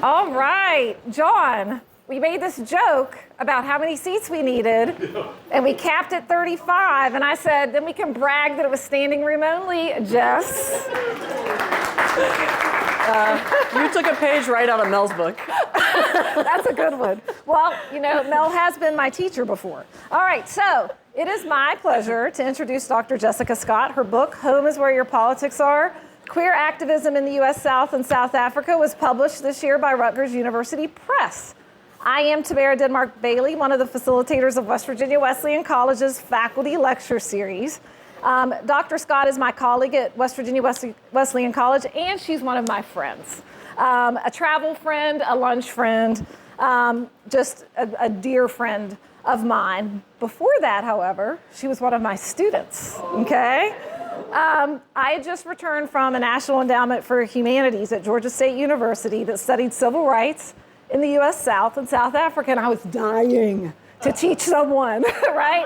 All right, John, we made this joke about how many seats we needed, and we capped at 35, and I said, then we can brag that it was standing room only, Jess. You took a page right out of Mel's book. That's a good one. Well, you know, Mel has been my teacher before. All right, so it is my pleasure to introduce Dr. Jessica Scott. Her book, Home is Where Your Politics Are, Queer Activism in the U.S. South and South Africa, was published this year by Rutgers University Press. I am Tamara Denmark-Bailey, one of the facilitators of West Virginia Wesleyan College's faculty lecture series. Dr. Scott is my colleague at West Virginia Wesleyan College, and she's one of my friends. A travel friend, a lunch friend, just a dear friend of mine. Before that, however, she was one of my students, okay? I had just returned from a National Endowment for Humanities at Georgia State University that studied civil rights in the U.S. South and South Africa, and I was dying to teach someone, right?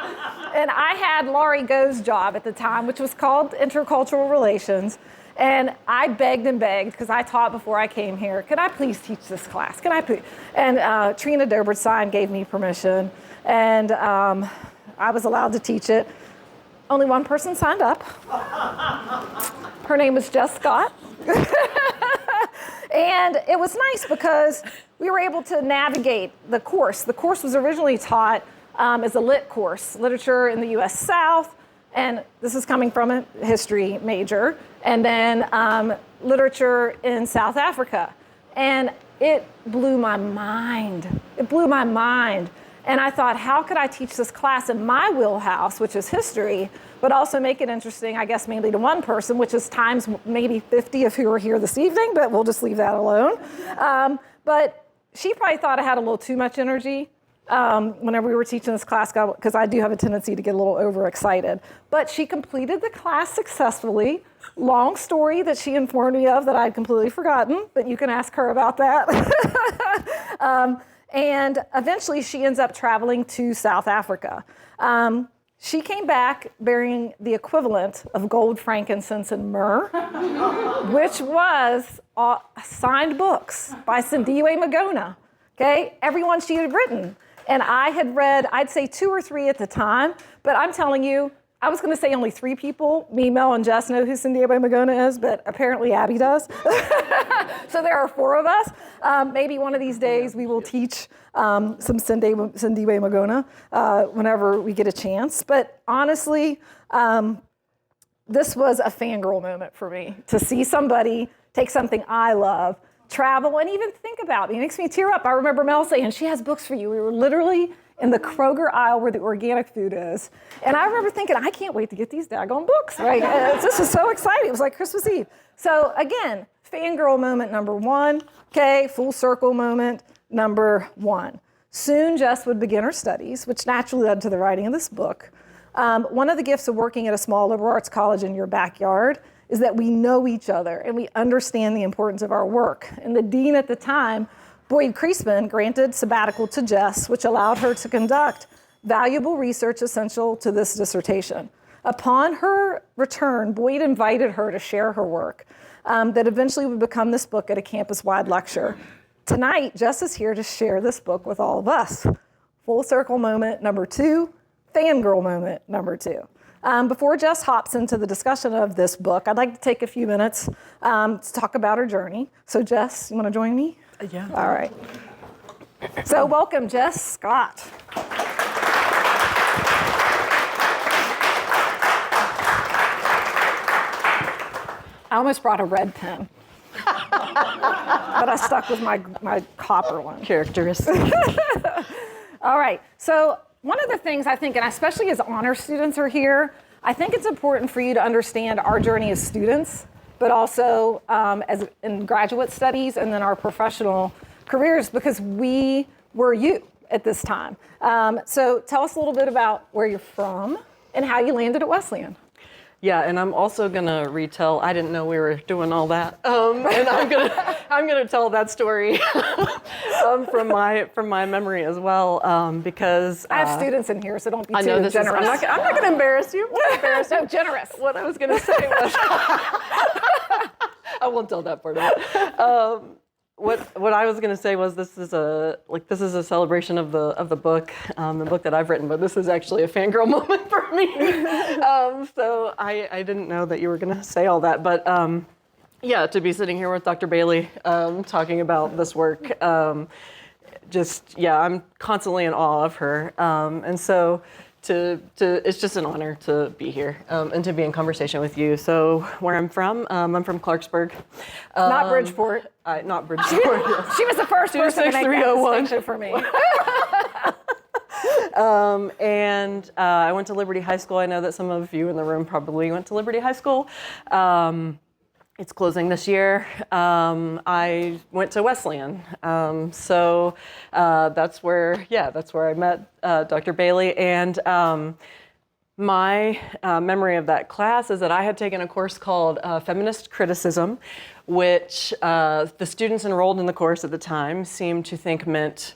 And I had Laurie Go's job at the time, which was called Intercultural Relations, and I begged and begged, because I taught before I came here, could I please teach this class? Can I please? And Trina Dobertstein gave me permission, and I was allowed to teach it. Only one person signed up. Her name was Jess Scott. And it was nice because we were able to navigate the course. The course was originally taught as a lit course, literature in the U.S. South, and this is coming from a history major, and then literature in South Africa. And it blew my mind. It blew my mind. And I thought, how could I teach this class in my wheelhouse, which is history, but also make it interesting, I guess, mainly to one person, which is times maybe 50 if you were here this evening, but we'll just leave that alone. But she probably thought I had a little too much energy whenever we were teaching this class, because I do have a tendency to get a little overexcited. But she completed the class successfully. Long story that she informed me of that I'd completely forgotten, but you can ask her about that. And eventually she ends up traveling to South Africa. She came back bearing the equivalent of gold, frankincense, and myrrh, which was signed books by Sindiwe Magona, okay? Everyone she had written. And I had read, I'd say 2 or 3 at the time, but I'm telling you, I was gonna say only 3 people, me, Mel, and Jess know who Sindiwe Magona is, but apparently Abby does. So there are 4 of us. Maybe one of these days we will teach some Sindiwe Magona whenever we get a chance. But honestly, this was a fangirl moment for me to see somebody take something I love, travel, and even think about me. It makes me tear up. I remember Mel saying, she has books for you. We were literally in the Kroger aisle where the organic food is. And I remember thinking, I can't wait to get these daggone books, right? This is so exciting. It was like Christmas Eve. So again, fangirl moment number 1, okay, full circle moment number 1. Soon Jess would begin her studies, which naturally led to the writing of this book. One of the gifts of working at a small liberal arts college in your backyard is that we know each other and we understand the importance of our work. And the dean at the time, Boyd Creasman, granted sabbatical to Jess, which allowed her to conduct valuable research essential to this dissertation. Upon her return, Boyd invited her to share her work that eventually would become this book at a campus-wide lecture. Tonight, Jess is here to share this book with all of us. Full circle moment number 2, fangirl moment number 2. Before Jess hops into the discussion of this book, I'd like to take a few minutes to talk about her journey. So Jess, you want to join me? Yeah. All right. So welcome, Jess Scott. I almost brought a red pen, but I stuck with my copper one. Characteristic. All right. So one of the things I think, and especially as honor students are here, I think it's important for you to understand our journey as students, but also as in graduate studies and then our professional careers, because we were you at this time. So tell us a little bit about where you're from and how you landed at Wesleyan. Yeah, and I'm also gonna retell. I didn't know we were doing all that, and I'm gonna tell that story from my memory as well, because I have students in here, so don't be too generous. I'm not gonna embarrass you. No, generous. What I was gonna say was, I won't tell that part of it. what I was going to say was this is a celebration of the book, the book that I've written, but this is actually a fangirl moment for me. So I didn't know that you were going to say all that, but yeah, to be sitting here with Dr. Bailey talking about this work, I'm constantly in awe of her, and so. It's just an honor to be here and to be in conversation with you. So where I'm from Clarksburg. Not Bridgeport. Not Bridgeport. She was the first person to make that distinction for me. And I went to Liberty High School. I know that some of you in the room probably went to Liberty High School. It's closing this year. I went to Wesleyan, so that's where I met Dr. Bailey. And my memory of that class is that I had taken a course called Feminist Criticism, which the students enrolled in the course at the time seemed to think meant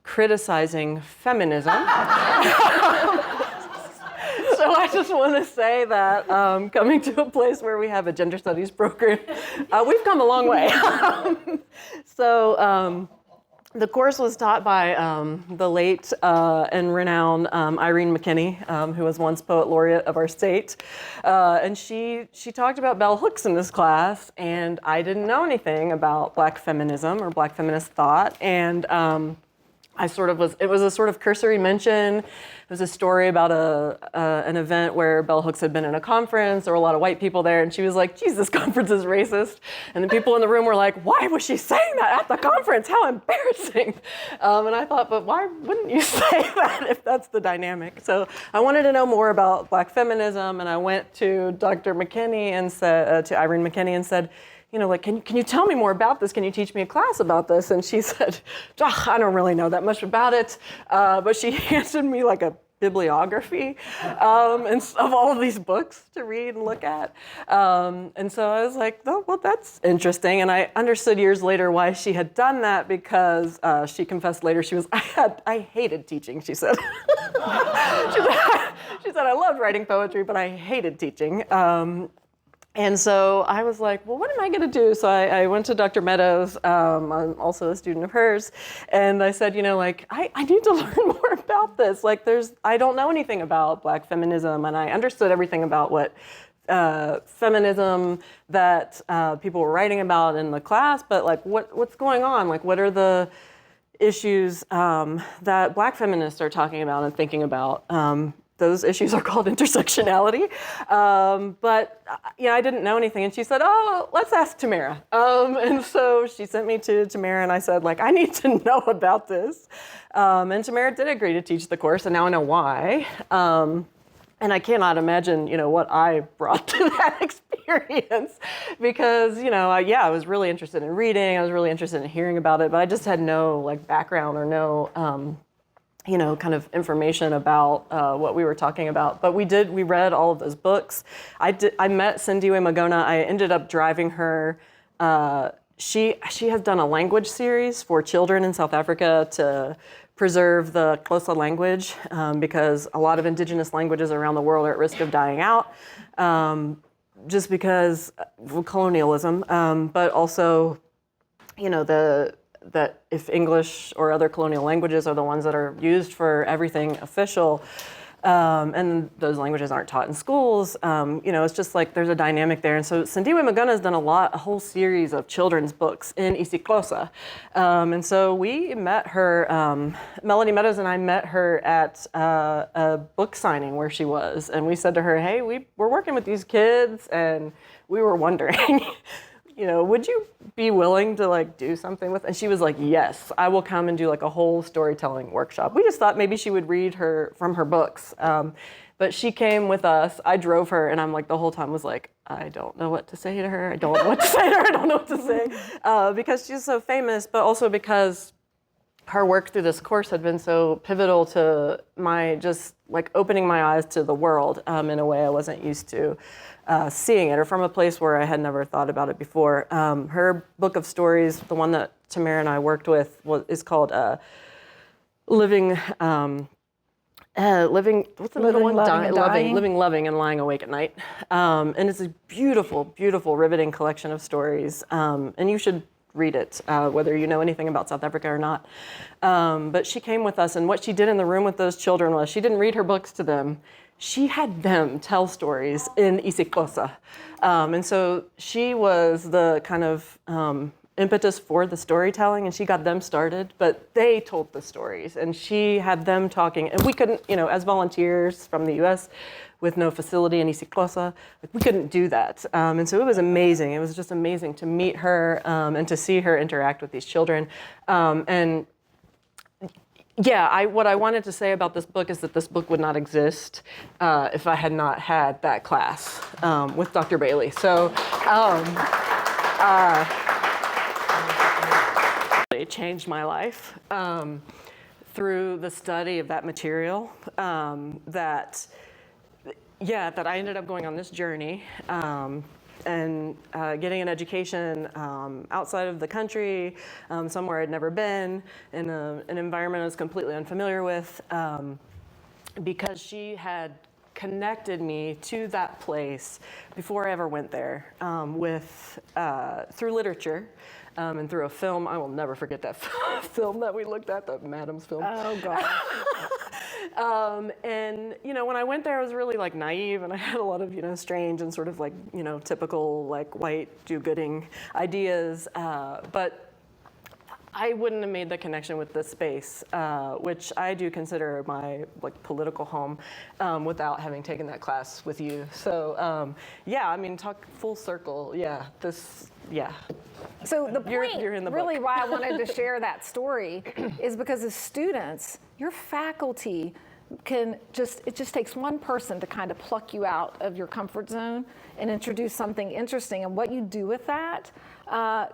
criticizing feminism. So I just want to say that coming to a place where we have a gender studies program, we've come a long way. The course was taught by the late and renowned Irene McKinney, who was once poet laureate of our state. And she talked about bell hooks in this class, and I didn't know anything about Black feminism or Black feminist thought. And it was a sort of cursory mention. It was a story about an event where bell hooks had been in a conference. There were a lot of white people there, and she was like, geez, this conference is racist. And the people in the room were like, why was she saying that at the conference? How embarrassing. And I thought, but why wouldn't you say that if that's the dynamic? So I wanted to know more about Black feminism, and I went to Dr. McKinney and said, to Irene McKinney and said, can you tell me more about this? Can you teach me a class about this? And she said, I don't really know that much about it. But she handed me like a bibliography and of all of these books to read and look at. And so I was like, oh, well, that's interesting. And I understood years later why she had done that, because she confessed later I hated teaching, she said. She said, I loved writing poetry, but I hated teaching. And so I was like, well, what am I going to do? So I went to Dr. Meadows, I'm also a student of hers, and I said, I need to learn more about this. I don't know anything about Black feminism, and I understood everything about what feminism that people were writing about in the class, but what's going on? What are the issues that Black feminists are talking about and thinking about? Those issues are called intersectionality. But I didn't know anything. And she said, oh, let's ask Tamara. And so she sent me to Tamara, and I said, I need to know about this. And Tamara did agree to teach the course, and now I know why. And I cannot imagine, what I brought to that experience, because, I was really interested in reading. I was really interested in hearing about it, but I just had no background or no kind of information about what we were talking about. But we read all of those books. I met Cindy Magona. I ended up driving her. She has done a language series for children in South Africa to preserve the Xhosa language, because a lot of indigenous languages around the world are at risk of dying out, just because of colonialism, but also, that if English or other colonial languages are the ones that are used for everything official, and those languages aren't taught in schools, it's just there's a dynamic there. And so Sindiwe Magana has done a whole series of children's books in isiXhosa. And so we met her, Melody Meadows and I met her at a book signing where she was. And we said to her, hey, we're working with these kids, and we were wondering, would you be willing to do something with? And she was like, yes, I will come and do a whole storytelling workshop. We just thought maybe she would read from her books. But she came with us. I drove her, and I'm the whole time was I don't know what to say to her. I don't know what to say to her. I don't know what to say. Because she's so famous, but also because her work through this course had been so pivotal to my just opening my eyes to the world in a way I wasn't used to. Seeing it, or from a place where I had never thought about it before. Her book of stories, the one that Tamara and I worked with, is called Living. What's the middle one? Living, Loving, and Lying Awake at Night. And it's a beautiful, beautiful, riveting collection of stories. And you should read it, whether you know anything about South Africa or not. But she came with us, and what she did in the room with those children was she didn't read her books to them. She had them tell stories in isiXhosa. And so she was the kind of impetus for the storytelling, and she got them started, but they told the stories, and she had them talking, and we couldn't, as volunteers from the US with no facility in isiXhosa, we couldn't do that. And so it was amazing. It was just amazing to meet her and to see her interact with these children. And yeah, what I wanted to say about this book is that this book would not exist if I had not had that class with Dr. Bailey. So it changed my life through the study of that material. That I ended up going on this journey and getting an education outside of the country, somewhere I'd never been, in an environment I was completely unfamiliar with, because she had connected me to that place before I ever went there through literature. And through a film. I will never forget that film that we looked at, the Madam's film. Oh, God. And, when I went there, I was really like naive, and I had a lot of, strange and sort of like, typical like white do-gooding ideas. But I wouldn't have made the connection with this space, which I do consider my like political home, without having taken that class with you. So talk full circle. So the point, you're in the really book. why I wanted to share that story is because as students, your faculty it just takes one person to kind of pluck you out of your comfort zone and introduce something interesting. And what you do with that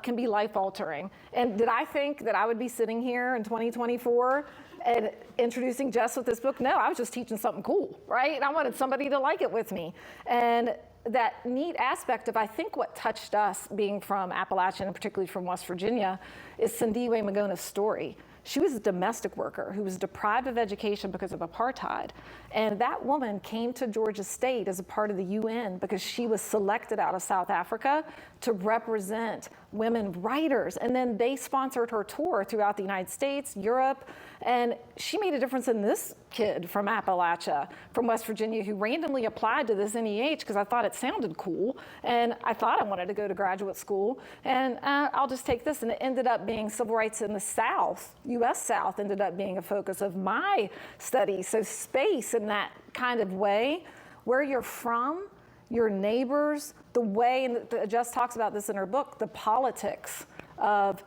can be life altering. And did I think that I would be sitting here in 2024 and introducing Jess with this book? No, I was just teaching something cool, right? And I wanted somebody to like it with me. And that neat aspect of, I think what touched us being from Appalachia, and particularly from West Virginia, is Sindiwe Magona's story. She was a domestic worker who was deprived of education because of apartheid. And that woman came to Georgia State as a part of the UN because she was selected out of South Africa to represent women writers. And then they sponsored her tour throughout the United States, Europe, and she made a difference in this kid from Appalachia, from West Virginia, who randomly applied to this NEH because I thought it sounded cool. And I thought I wanted to go to graduate school. And I'll just take this. And it ended up being civil rights in the South, US South, ended up being a focus of my study. So space in that kind of way, where you're from, your neighbors, the way, and Jess talks about this in her book, the politics of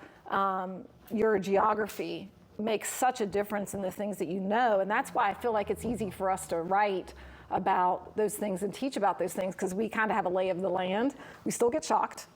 your geography makes such a difference in the things that you know. And that's why I feel like it's easy for us to write about those things and teach about those things, because we kind of have a lay of the land. We still get shocked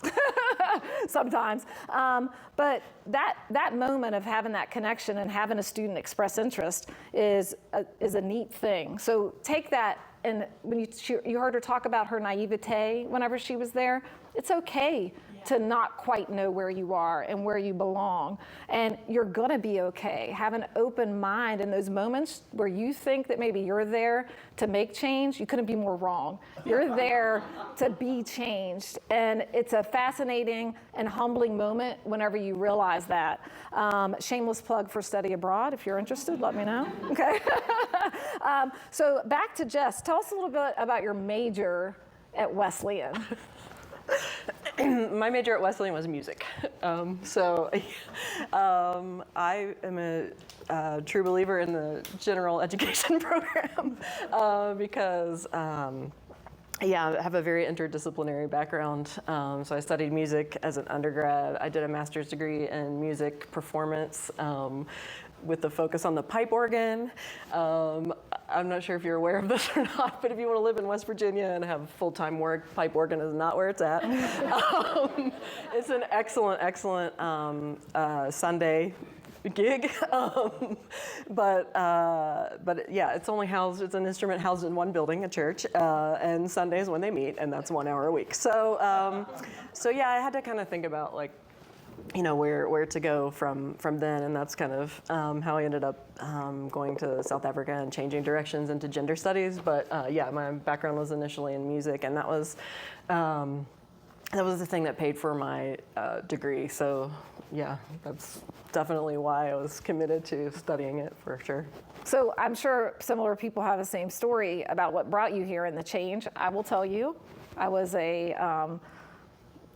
sometimes. But that moment of having that connection and having a student express interest is a neat thing. So take that, and when you heard her talk about her naivete whenever she was there, it's okay to not quite know where you are and where you belong. And you're gonna be okay. Have an open mind in those moments where you think that maybe you're there to make change. You couldn't be more wrong. You're there to be changed. And it's a fascinating and humbling moment whenever you realize that. Shameless plug for study abroad. If you're interested, let me know. Okay. So back to Jess. Tell us a little bit about your major at Wesleyan. My major at Wesleyan was music. I am a true believer in the general education program because I have a very interdisciplinary background. So I studied music as an undergrad. I did a master's degree in music performance with the focus on the pipe organ. I'm not sure if you're aware of this or not, but if you want to live in West Virginia and have full-time work, pipe organ is not where it's at. It's an excellent Sunday gig, but it's only housed. It's an instrument housed in one building, a church, and Sundays when they meet, and that's 1 hour a week. So I had to kind of think about where to go from then, and that's kind of how I ended up going to South Africa and changing directions into gender studies. But my background was initially in music, and that was that was the thing that paid for my degree. So yeah, that's definitely why I was committed to studying it for sure. So I'm sure similar people have the same story about what brought you here and the change. I will tell you, I was a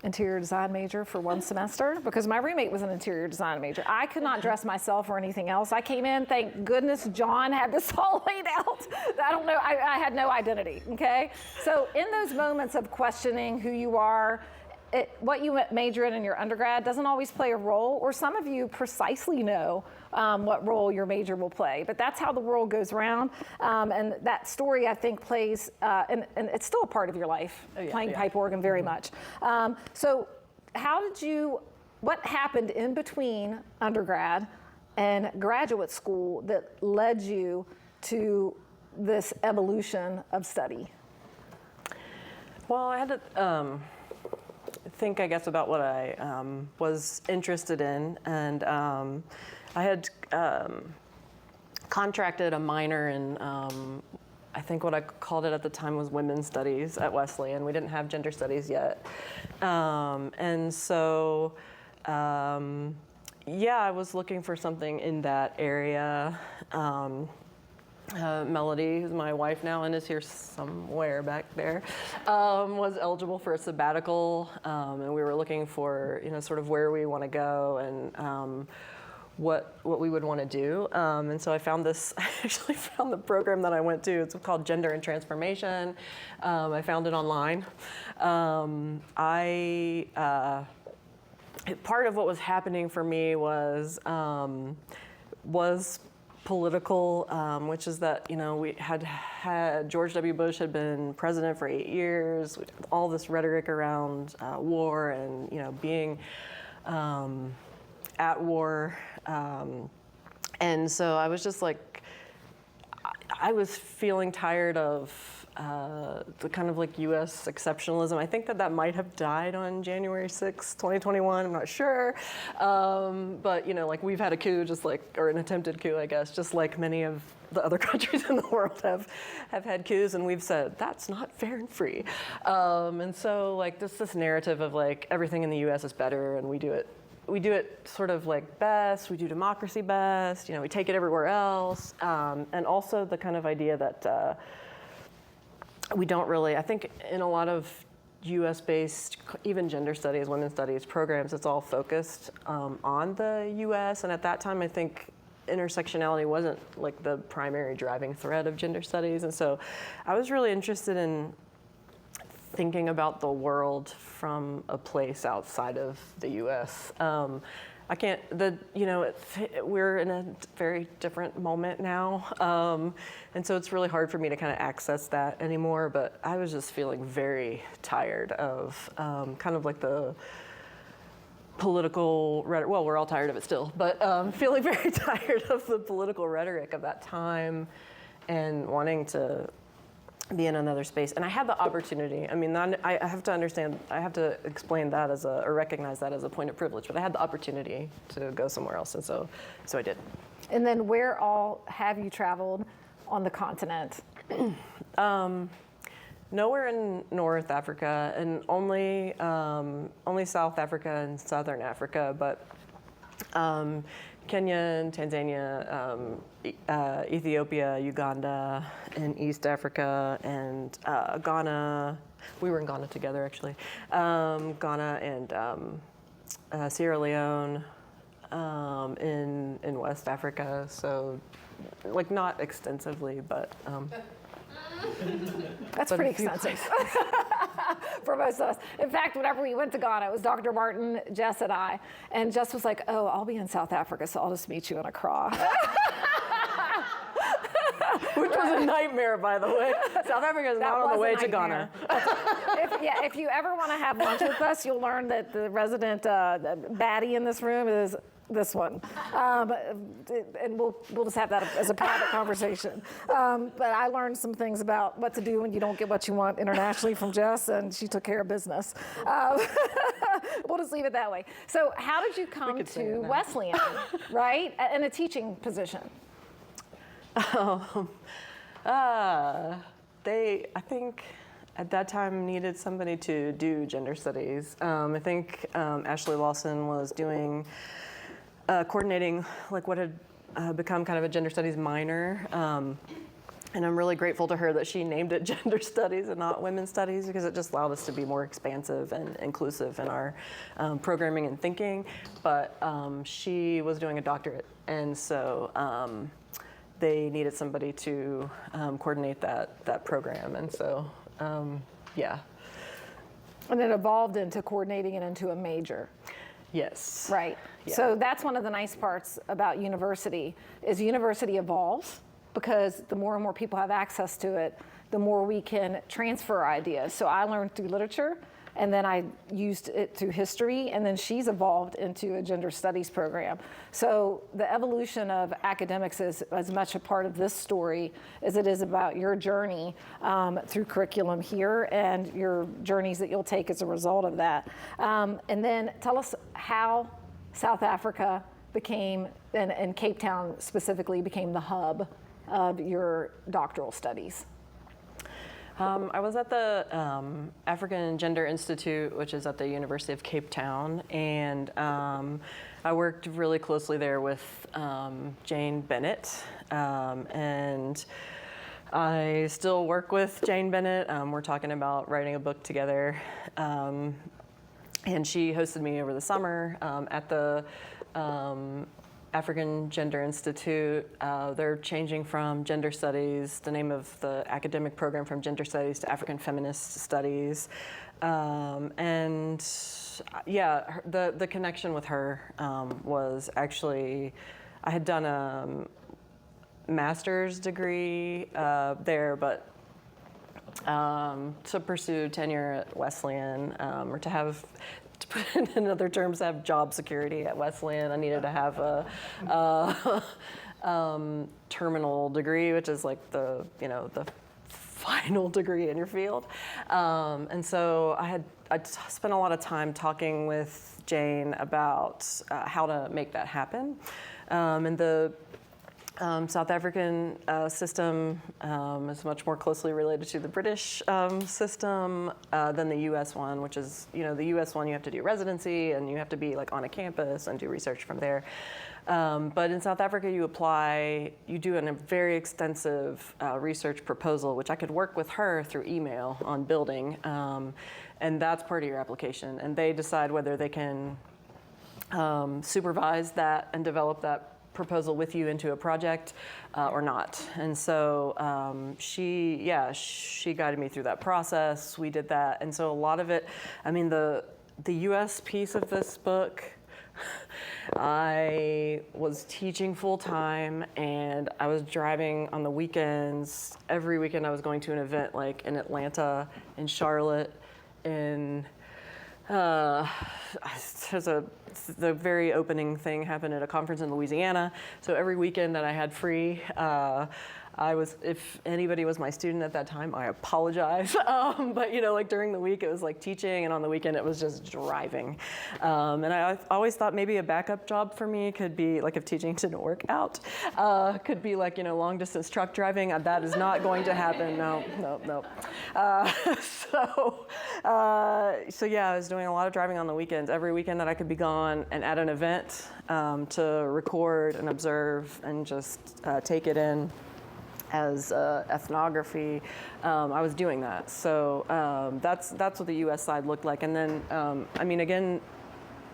interior design major for one semester because my roommate was an interior design major. I could not dress myself or anything else. I came in, thank goodness John had this all laid out. I don't know, I had no identity, okay? So in those moments of questioning who you are, what you major in your undergrad doesn't always play a role, or some of you precisely know what role your major will play. But that's how the world goes around. And that story, I think, plays, and it's still a part of your life, playing pipe organ very much. So what happened in between undergrad and graduate school that led you to this evolution of study? Well, I had to think, I guess, about what I was interested in, and I had contracted a minor in, I think what I called it at the time was women's studies at Wesleyan. We didn't have gender studies yet, and so yeah, I was looking for something in that area. Melody, who's my wife now and is here somewhere back there, was eligible for a sabbatical, and we were looking for, sort of where we want to go and what we would want to do. And so I actually found the program that I went to. It's called Gender and Transformation. I found it online. Part of what was happening for me was political, which is that, we had George W. Bush had been president for 8 years, all this rhetoric around war and, being at war. And so I was just like, I was feeling tired of the kind of like U.S. exceptionalism. I think that might have died on January 6, 2021. I'm not sure. But, like we've had a coup or an attempted coup, I guess, just like many of the other countries in the world have had coups. And we've said, that's not fair and free. And so like this narrative of like everything in the U.S. is better and we do it sort of like best, we do democracy best, we take it everywhere else. And also the kind of idea that we don't really, I think in a lot of US-based, even gender studies, women's studies programs, it's all focused on the US. And at that time, I think intersectionality wasn't like the primary driving thread of gender studies. And so I was really interested in thinking about the world from a place outside of the US. We're in a very different moment now. And so it's really hard for me to kind of access that anymore, but I was just feeling very tired of kind of like the political rhetoric. Well, we're all tired of it still, but feeling very tired of the political rhetoric of that time and wanting to be in another space. And I had the opportunity. I mean, I have to explain that or recognize that as a point of privilege, but I had the opportunity to go somewhere else, and so I did. And then where all have you traveled on the continent? Nowhere in North Africa, and only South Africa and Southern Africa, but Kenya and Tanzania, Ethiopia, Uganda, and East Africa, and Ghana. We were in Ghana together, actually. Ghana and Sierra Leone, in West Africa. So, like, not extensively, but. That's pretty extensive for most of us. In fact, whenever we went to Ghana, it was Dr. Martin, Jess, and I. And Jess was like, oh, I'll be in South Africa, so I'll just meet you in Accra. Which was a nightmare, by the way. South Africa is not on the way to Ghana. If you ever want to have lunch with us, you'll learn that the resident baddie in this room is this one. And we'll just have that as a private conversation. But I learned some things about what to do when you don't get what you want internationally from Jess, and she took care of business. We'll just leave it that way. So how did you come to Wesleyan, right, in a teaching position? I think at that time needed somebody to do gender studies. I think Ashley Lawson was doing, coordinating like what had become kind of a gender studies minor. And I'm really grateful to her that she named it gender studies and not women's studies, because it just allowed us to be more expansive and inclusive in our programming and thinking. But she was doing a doctorate, and so they needed somebody to coordinate that program. And so, yeah. And it evolved into coordinating it into a major. Yes. Right. Yeah. So that's one of the nice parts about university, is university evolves, because the more and more people have access to it, the more we can transfer ideas. So I learned through literature, and then I used it through history, and then she's evolved into a gender studies program. So the evolution of academics is as much a part of this story as it is about your journey through curriculum here and your journeys that you'll take as a result of that. And then tell us how South Africa became, and Cape Town specifically, became the hub of your doctoral studies. I was at the African Gender Institute, which is at the University of Cape Town, and I worked really closely there with Jane Bennett, and I still work with Jane Bennett. We're talking about writing a book together, and she hosted me over the summer at the African Gender Institute. They're changing from gender studies, the name of the academic program, from gender studies to African feminist studies. And yeah, the connection with her was actually, I had done a master's degree there, but to pursue tenure at Wesleyan, or to have, to put it in other terms, to have job security at Wesleyan, I needed to have a terminal degree, which is like the final degree in your field. And so I spent a lot of time talking with Jane about how to make that happen. And the South African system is much more closely related to the British system than the U.S. one, which is, the U.S. one you have to do residency and you have to be like on a campus and do research from there. But in South Africa, you do a very extensive research proposal, which I could work with her through email on building, and that's part of your application. And they decide whether they can supervise that and develop that proposal with you into a project or not. And so she guided me through that process. We did that. And so a lot of it, the US piece of this book, I was teaching full time and I was driving on the weekends. Every weekend I was going to an event like in Atlanta, in Charlotte, in the very opening thing happened at a conference in Louisiana. So every weekend that I had free, if anybody was my student at that time, I apologize. But like during the week it was like teaching, and on the weekend it was just driving. And I always thought maybe a backup job for me could be like, if teaching didn't work out, could be like, long distance truck driving. That is not going to happen. No. So yeah, I was doing a lot of driving on the weekends, every weekend that I could be gone and at an event to record and observe and just take it in as ethnography. I was doing that. So that's what the US side looked like. And then, again,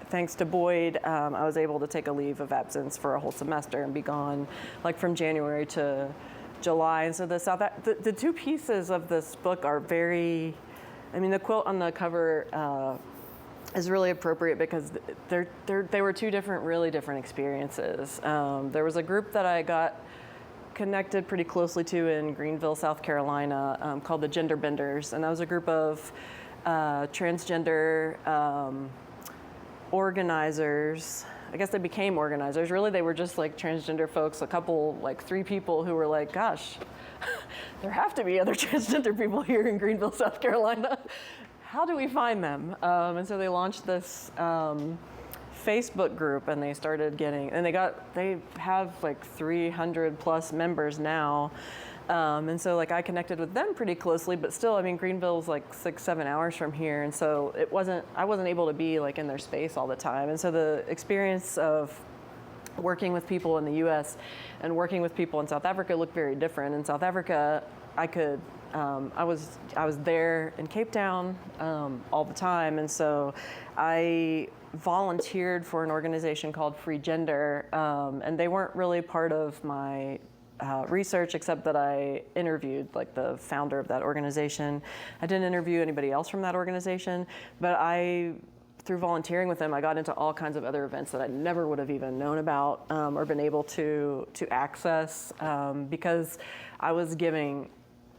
thanks to Boyd, I was able to take a leave of absence for a whole semester and be gone like from January to July. And so the two pieces of this book are very, the quote on the cover is really appropriate because they were two really different experiences. There was a group that I got connected pretty closely to in Greenville, South Carolina, called the Gender Benders, and that was a group of transgender organizers. I guess they became organizers. Really, they were just like transgender folks, a couple, like 3 people who were like, gosh, there have to be other transgender people here in Greenville, South Carolina. How do we find them? And so they launched this Facebook group, and they started getting, and they have like 300 plus members now. And so like I connected with them pretty closely, but still, I mean, Greenville's like 6-7 hours from here. And so I wasn't able to be like in their space all the time. And so the experience of working with people in the US and working with people in South Africa looked very different. In South Africa, I was there in Cape Town all the time, and so I volunteered for an organization called Free Gender, and they weren't really part of my research, except that I interviewed like the founder of that organization. I didn't interview anybody else from that organization, but through volunteering with them, I got into all kinds of other events that I never would have even known about or been able to access because I was giving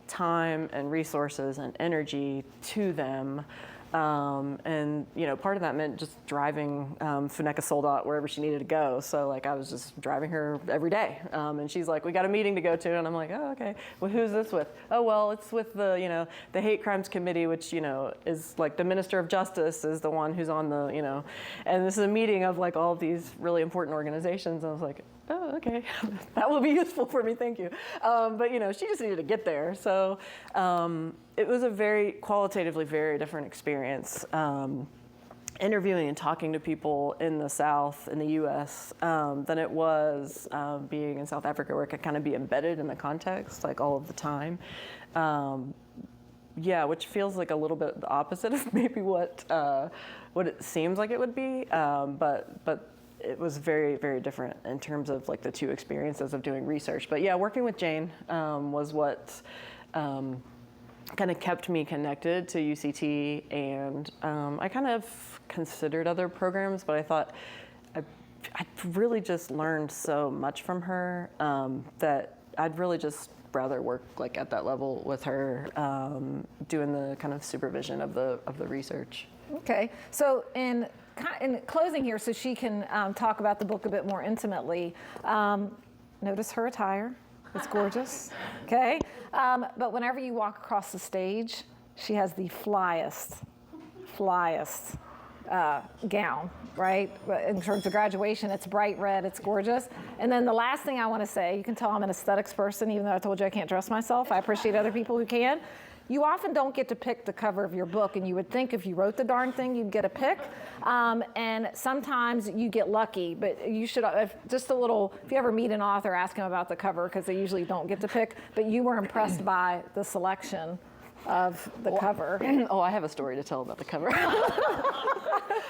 time and resources and energy to them. And part of that meant just driving Funeka Soldat wherever she needed to go. So like I was just driving her every day. And she's like, we got a meeting to go to. And I'm like, oh, okay. Well, who's this with? Oh, well, it's with the Hate Crimes Committee, which, is like the Minister of Justice is the one who's on the, and this is a meeting of like all of these really important organizations. I was like, oh, okay. That will be useful for me. Thank you. But she just needed to get there. So it was a qualitatively very different experience, interviewing and talking to people in the South, in the US, than it was being in South Africa, where I could kind of be embedded in the context like all of the time. Which feels like a little bit the opposite of maybe what it seems like it would be, but it was very, very different in terms of like the two experiences of doing research. But yeah, working with Jane was what kind of kept me connected to UCT, and I kind of considered other programs, but I thought I really just learned so much from her that I'd really just rather work like at that level with her, doing the kind of supervision of the research. Okay, so in closing here, so she can talk about the book a bit more intimately, notice her attire. It's gorgeous, okay? But whenever you walk across the stage, she has the flyest gown, right? In terms of graduation, it's bright red, it's gorgeous. And then the last thing I want to say, you can tell I'm an aesthetics person, even though I told you I can't dress myself. I appreciate other people who can. You often don't get to pick the cover of your book, and you would think if you wrote the darn thing, you'd get a pick. And sometimes you get lucky, but you should, if you ever meet an author, ask them about the cover, because they usually don't get to pick, but you were impressed by the selection of the cover. Oh, I have a story to tell about the cover.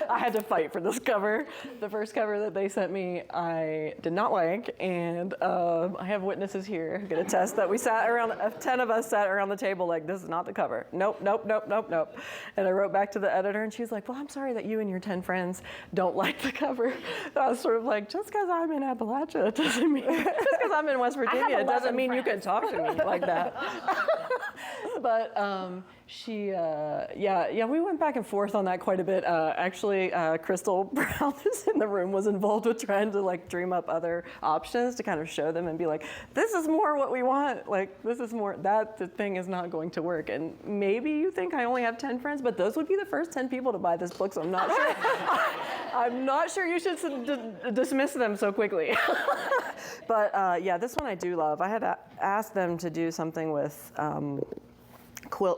I had to fight for this cover. The first cover that they sent me, I did not like, and I have witnesses here who can attest that we sat around, 10 of us sat around the table like, this is not the cover. Nope. And I wrote back to the editor, and she's like, well, I'm sorry that you and your 10 friends don't like the cover. And I was sort of like, just because I'm in Appalachia, it doesn't mean, just because I'm in West Virginia, it doesn't mean you can talk to me like that. But we went back and forth on that quite a bit. Actually, Crystal Brown is in the room, was involved with trying to like dream up other options to kind of show them and be like, this is more what we want. Like, this is more, the thing is not going to work. And maybe you think I only have 10 friends, but those would be the first 10 people to buy this book, so I'm not sure. I'm not sure you should dismiss them so quickly. But this one I do love. I had asked them to do something with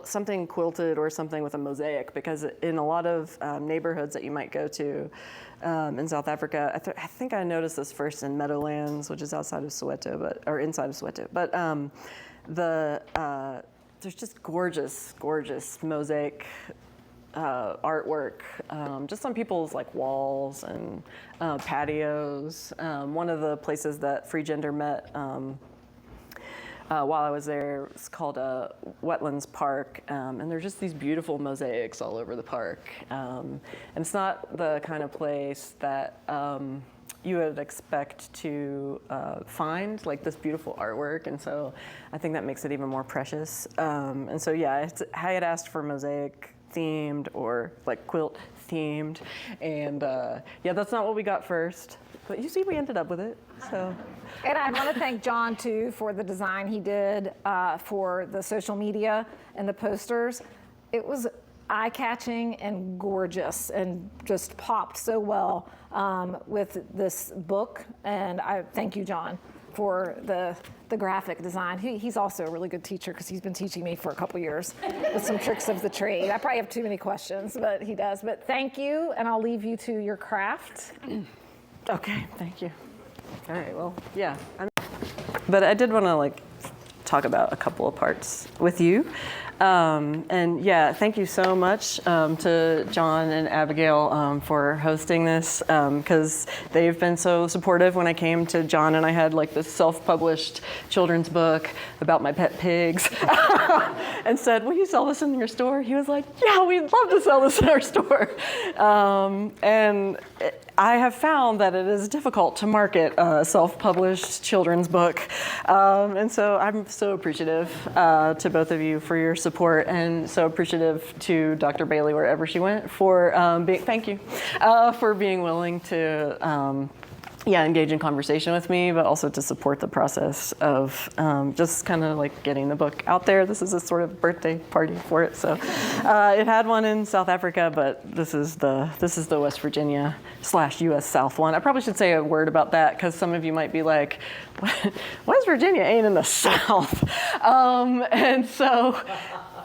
something quilted or something with a mosaic, because in a lot of neighborhoods that you might go to in South Africa, I think I noticed this first in Meadowlands, which is outside of Soweto, or inside of Soweto, but there's just gorgeous mosaic artwork just on people's like walls and patios. One of the places that Free Gender met while I was there, it's called Wetlands Park, and there's just these beautiful mosaics all over the park. And it's not the kind of place that you would expect to find like this beautiful artwork, and so I think that makes it even more precious. And so I had asked for mosaic themed or like quilt themed, and that's not what we got first, but you see we ended up with it. So, and I want to thank John too for the design he did for the social media and the posters. It was eye-catching and gorgeous and just popped so well with this book, and I thank you, John, for the graphic design. He's also a really good teacher because he's been teaching me for a couple years with some tricks of the trade. I probably have too many questions, but he does. But thank you, and I'll leave you to your craft. Okay, thank you. All right, well, yeah. But I did want to talk about a couple of parts with you. And yeah, thank you so much to John and Abigail for hosting this, because they've been so supportive. When I came to John and I had this self-published children's book about my pet pigs and said, will you sell this in your store? He was like, yeah, we'd love to sell this in our store. I have found that it is difficult to market a self-published children's book. And so I'm so appreciative to both of you for your support, and so appreciative to Dr. Bailey, wherever she went, for thank you, for being willing to engage in conversation with me, but also to support the process of just kind of getting the book out there. This is a sort of birthday party for it. So it had one in South Africa, but this is the West Virginia / U.S. South one. I probably should say a word about that, because some of you might be like, West Virginia ain't in the South. And so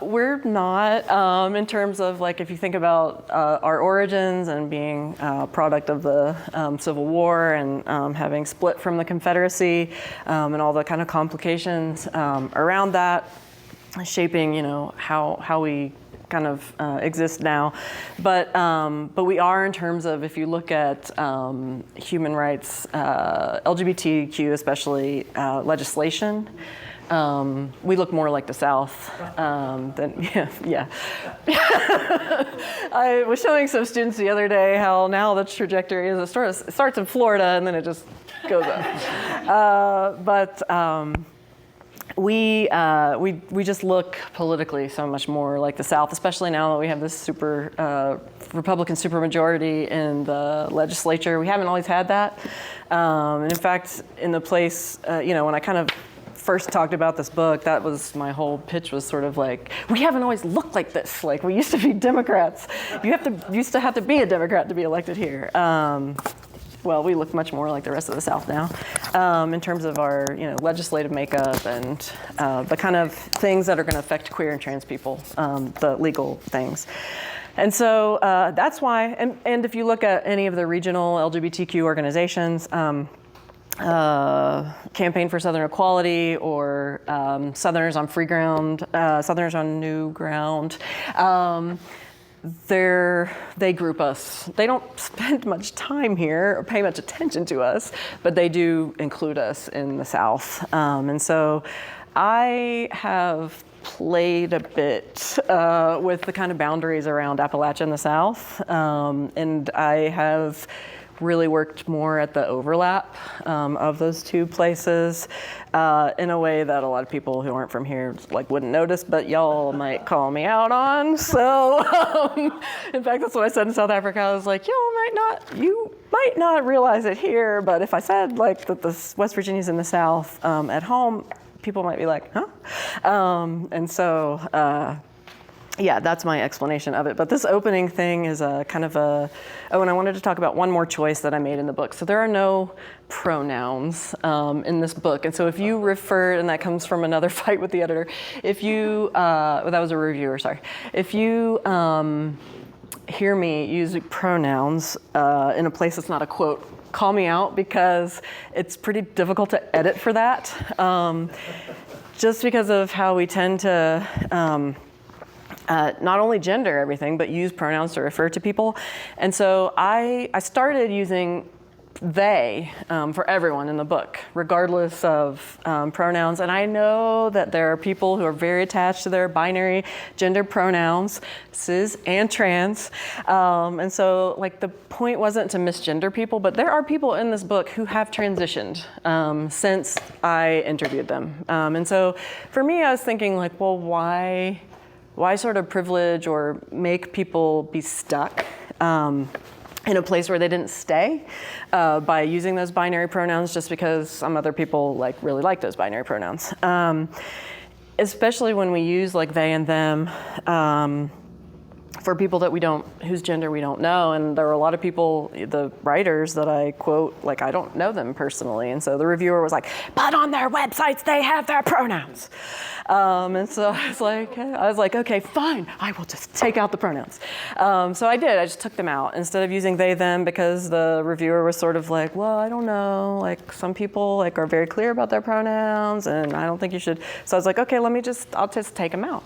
we're not, in terms of if you think about our origins and being a product of the Civil War and having split from the Confederacy and all the kind of complications around that, shaping how we kind of exist now, but we are, in terms of, if you look at human rights, LGBTQ especially, legislation. We look more like the South than, yeah. I was showing some students the other day how now the trajectory is it starts in Florida and then it just goes up. We just look politically so much more like the South, especially now that we have this super Republican supermajority in the legislature. We haven't always had that. And in fact, in the place, when I kind of first talked about this book, that was my whole pitch, was sort of we haven't always looked like this. We used to be Democrats. You used to have to be a Democrat to be elected here. Well, we look much more like the rest of the South now, in terms of our legislative makeup and the kind of things that are going to affect queer and trans people, the legal things. And so that's why, and if you look at any of the regional LGBTQ organizations, Campaign for Southern Equality, or Southerners on Free Ground, Southerners on New Ground, they group us. They don't spend much time here or pay much attention to us, but they do include us in the South. And so I have played a bit with the kind of boundaries around Appalachia in the South, and I have really worked more at the overlap of those two places in a way that a lot of people who aren't from here wouldn't notice, but y'all might call me out on. So in fact, that's what I said in South Africa. I was like, you might not realize it here, but if I said that the West Virginia's in the South at home, people might be like, huh? And so yeah, that's my explanation of it. But this opening thing is a kind of and I wanted to talk about one more choice that I made in the book. So there are no pronouns in this book. And so if you refer, and that comes from another fight with the editor, if you, that was a reviewer, sorry. If you hear me use pronouns in a place that's not a quote, call me out, because it's pretty difficult to edit for that. Just because of how we tend to, not only gender everything, but use pronouns to refer to people. And so I started using they for everyone in the book, regardless of pronouns. And I know that there are people who are very attached to their binary gender pronouns, cis and trans. And so the point wasn't to misgender people, but there are people in this book who have transitioned since I interviewed them. And so for me, I was thinking well, why sort of privilege or make people be stuck in a place where they didn't stay by using those binary pronouns just because some other people really like those binary pronouns. for people that whose gender we don't know. And there were a lot of people, the writers that I quote, like, I don't know them personally. And so the reviewer was like, but on their websites, they have their pronouns. And so I was like, okay, fine, I will just take out the pronouns. So I did, I just took them out instead of using they, them, because the reviewer was sort of like, well, I don't know, like some people like are very clear about their pronouns and I don't think you should. So I was like, okay, I'll just take them out.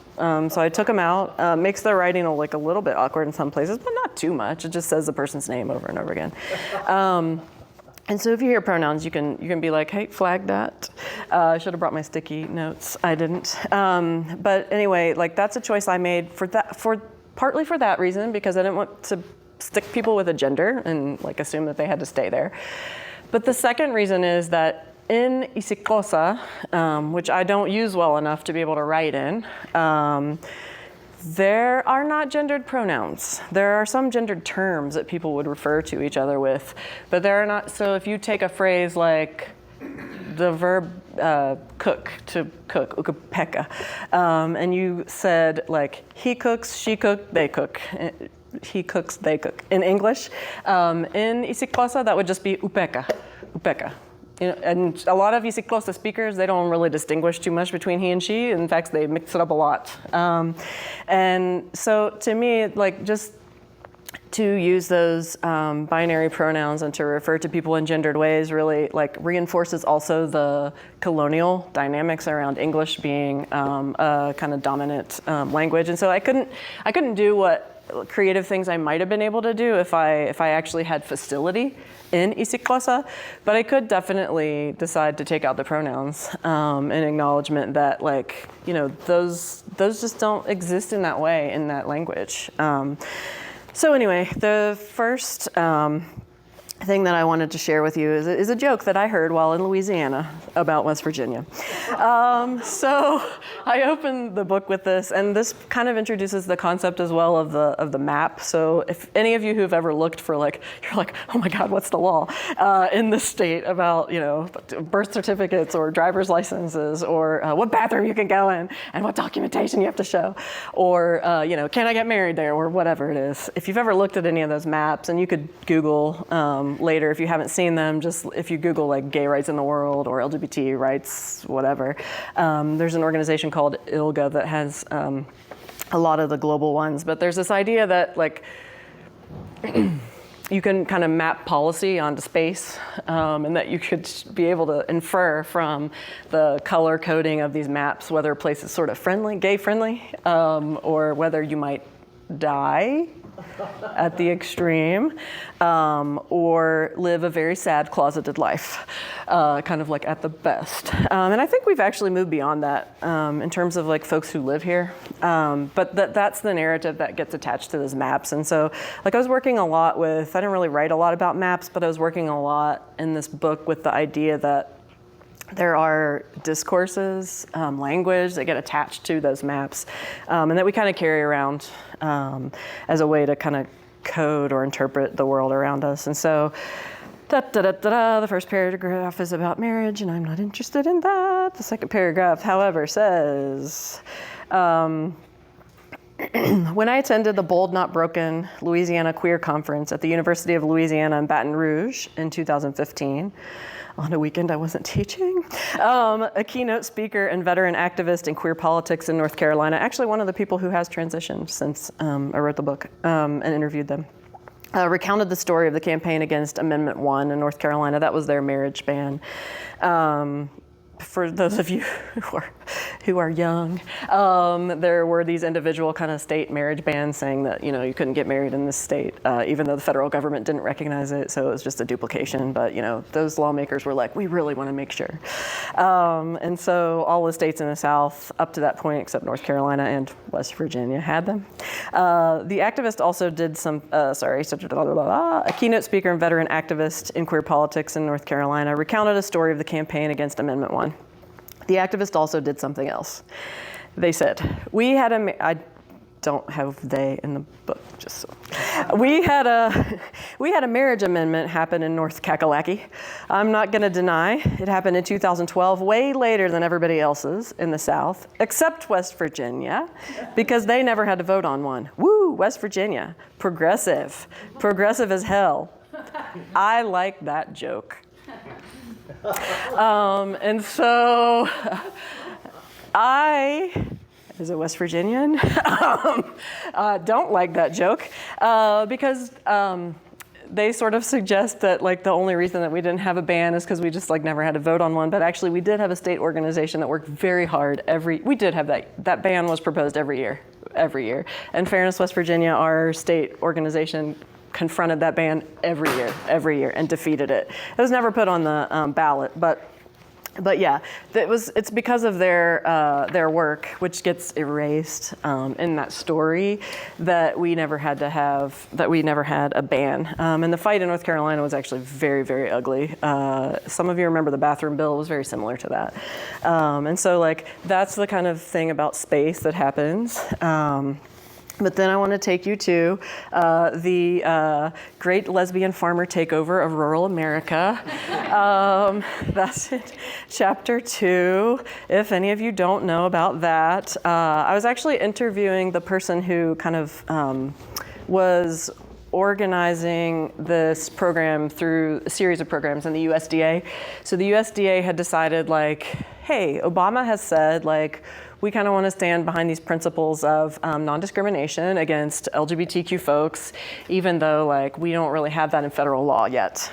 So I took them out. Makes the writing like a little bit awkward in some places, but not too much. It just says the person's name over and over again. And so if you hear pronouns, you can be like, hey, flag that. I should have brought my sticky notes. I didn't. But anyway, like that's a choice I made partly for that reason, because I didn't want to stick people with a gender and like assume that they had to stay there. But the second reason is that in Isiklosa, which I don't use well enough to be able to write in, there are not gendered pronouns. There are some gendered terms that people would refer to each other with, but there are not. So if you take a phrase like the verb cook, to cook, ukapeka, and you said like he cooks, she cooked, they cook. He cooks, they cook. In English, in Isiklosa, that would just be upeka, upeka. You know, and a lot of Isiklosa speakers, they don't really distinguish too much between he and she. In fact, they mix it up a lot. And so to me, like just to use those binary pronouns and to refer to people in gendered ways really like reinforces also the colonial dynamics around English being a kind of dominant language. And so I couldn't do what creative things I might have been able to do if I actually had facility in Isiklosa, but I could definitely decide to take out the pronouns in acknowledgement that, like, you know, those just don't exist in that way in that language. So anyway, the first thing that I wanted to share with you is a joke that I heard while in Louisiana about West Virginia. So I opened the book with this, and this kind of introduces the concept as well of the map. So if any of you who've ever looked for you're like, oh my God, what's the law in this state about, you know, birth certificates or driver's licenses or what bathroom you can go in and what documentation you have to show, or you know, can I get married there or whatever it is. If you've ever looked at any of those maps, and you could Google later if you haven't seen them, just if you Google like gay rights in the world or LGBT rights, whatever, there's an organization called ILGA that has a lot of the global ones, but there's this idea that like you can kind of map policy onto space, and that you could be able to infer from the color coding of these maps whether a place is sort of friendly, gay friendly, or whether you might die at the extreme, or live a very sad closeted life, kind of like at the best. And I think we've actually moved beyond that in terms of like folks who live here. But that's the narrative that gets attached to those maps. And so like I was working a lot with, I didn't really write a lot about maps, but I was working a lot in this book with the idea that there are discourses, language that get attached to those maps, and that we kind of carry around as a way to kind of code or interpret the world around us. And so, the first paragraph is about marriage, and I'm not interested in that. The second paragraph, however, says, when I attended the Bold Not Broken Louisiana Queer Conference at the University of Louisiana in Baton Rouge in 2015, on a weekend I wasn't teaching, a keynote speaker and veteran activist in queer politics in North Carolina, actually one of the people who has transitioned since I wrote the book and interviewed them, recounted the story of the campaign against Amendment 1 in North Carolina. That was their marriage ban. For those of you who are young, there were these individual kind of state marriage bans saying that, you know, you couldn't get married in this state, even though the federal government didn't recognize it, so it was just a duplication. But, you know, those lawmakers were like, we really want to make sure. And so all the states in the South, up to that point, except North Carolina and West Virginia, had them. The activist also did a keynote speaker and veteran activist in queer politics in North Carolina recounted a story of the campaign against Amendment 1. The activist also did something else. They said, we had don't have they in the book, just so. We had a marriage amendment happen in North Kakalaki. I'm not gonna deny it happened in 2012, way later than everybody else's in the South, except West Virginia, because they never had to vote on one. Woo, West Virginia, progressive as hell. I like that joke. And so as a West Virginian, don't like that joke because they sort of suggest that like the only reason that we didn't have a ban is because we just like never had to vote on one. But actually, we did have a state organization that worked very hard. We did have that ban was proposed every year. In fairness, West Virginia, our state organization confronted that ban every year, and defeated it. It was never put on the ballot, but yeah, it's because of their work, which gets erased in that story, that we never had a ban. And the fight in North Carolina was actually very, very ugly. Some of you remember the bathroom bill was very similar to that. And so like that's the kind of thing about space that happens. But then I want to take you to the Great Lesbian Farmer Takeover of Rural America. That's in chapter 2. If any of you don't know about that, I was actually interviewing the person who kind of was organizing this program through a series of programs in the USDA. So the USDA had decided like, hey, Obama has said like, we kind of want to stand behind these principles of non-discrimination against LGBTQ folks, even though like we don't really have that in federal law yet.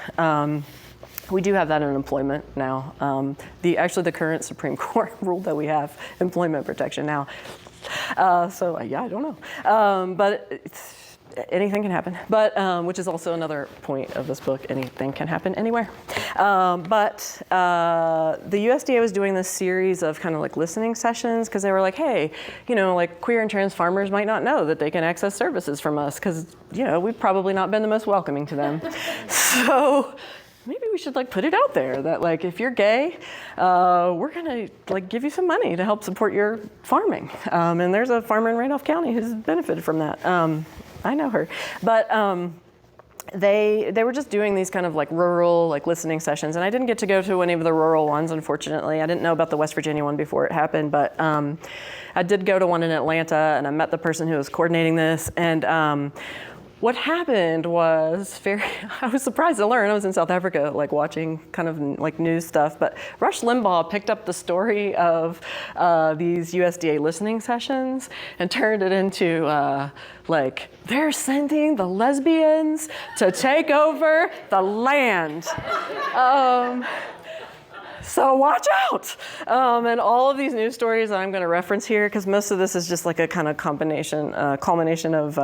We do have that in employment now. The current Supreme Court ruled that we have employment protection now. So yeah, I don't know, but anything can happen. But which is also another point of this book. Anything can happen anywhere. But the USDA was doing this series of kind of like listening sessions because they were like, hey, you know, like queer and trans farmers might not know that they can access services from us because, you know, we've probably not been the most welcoming to them. So maybe we should like put it out there that like if you're gay, we're gonna like give you some money to help support your farming. And there's a farmer in Randolph County who's benefited from that. I know her, but they were just doing these kind of like rural like listening sessions, and I didn't get to go to any of the rural ones, unfortunately. I didn't know about the West Virginia one before it happened, but I did go to one in Atlanta, and I met the person who was coordinating this, and what happened was I was surprised to learn, I was in South Africa like watching kind of like news stuff, but Rush Limbaugh picked up the story of these USDA listening sessions and turned it into like, they're sending the lesbians to take over the land. So watch out. And all of these news stories that I'm gonna reference here, because most of this is just like a kind of culmination of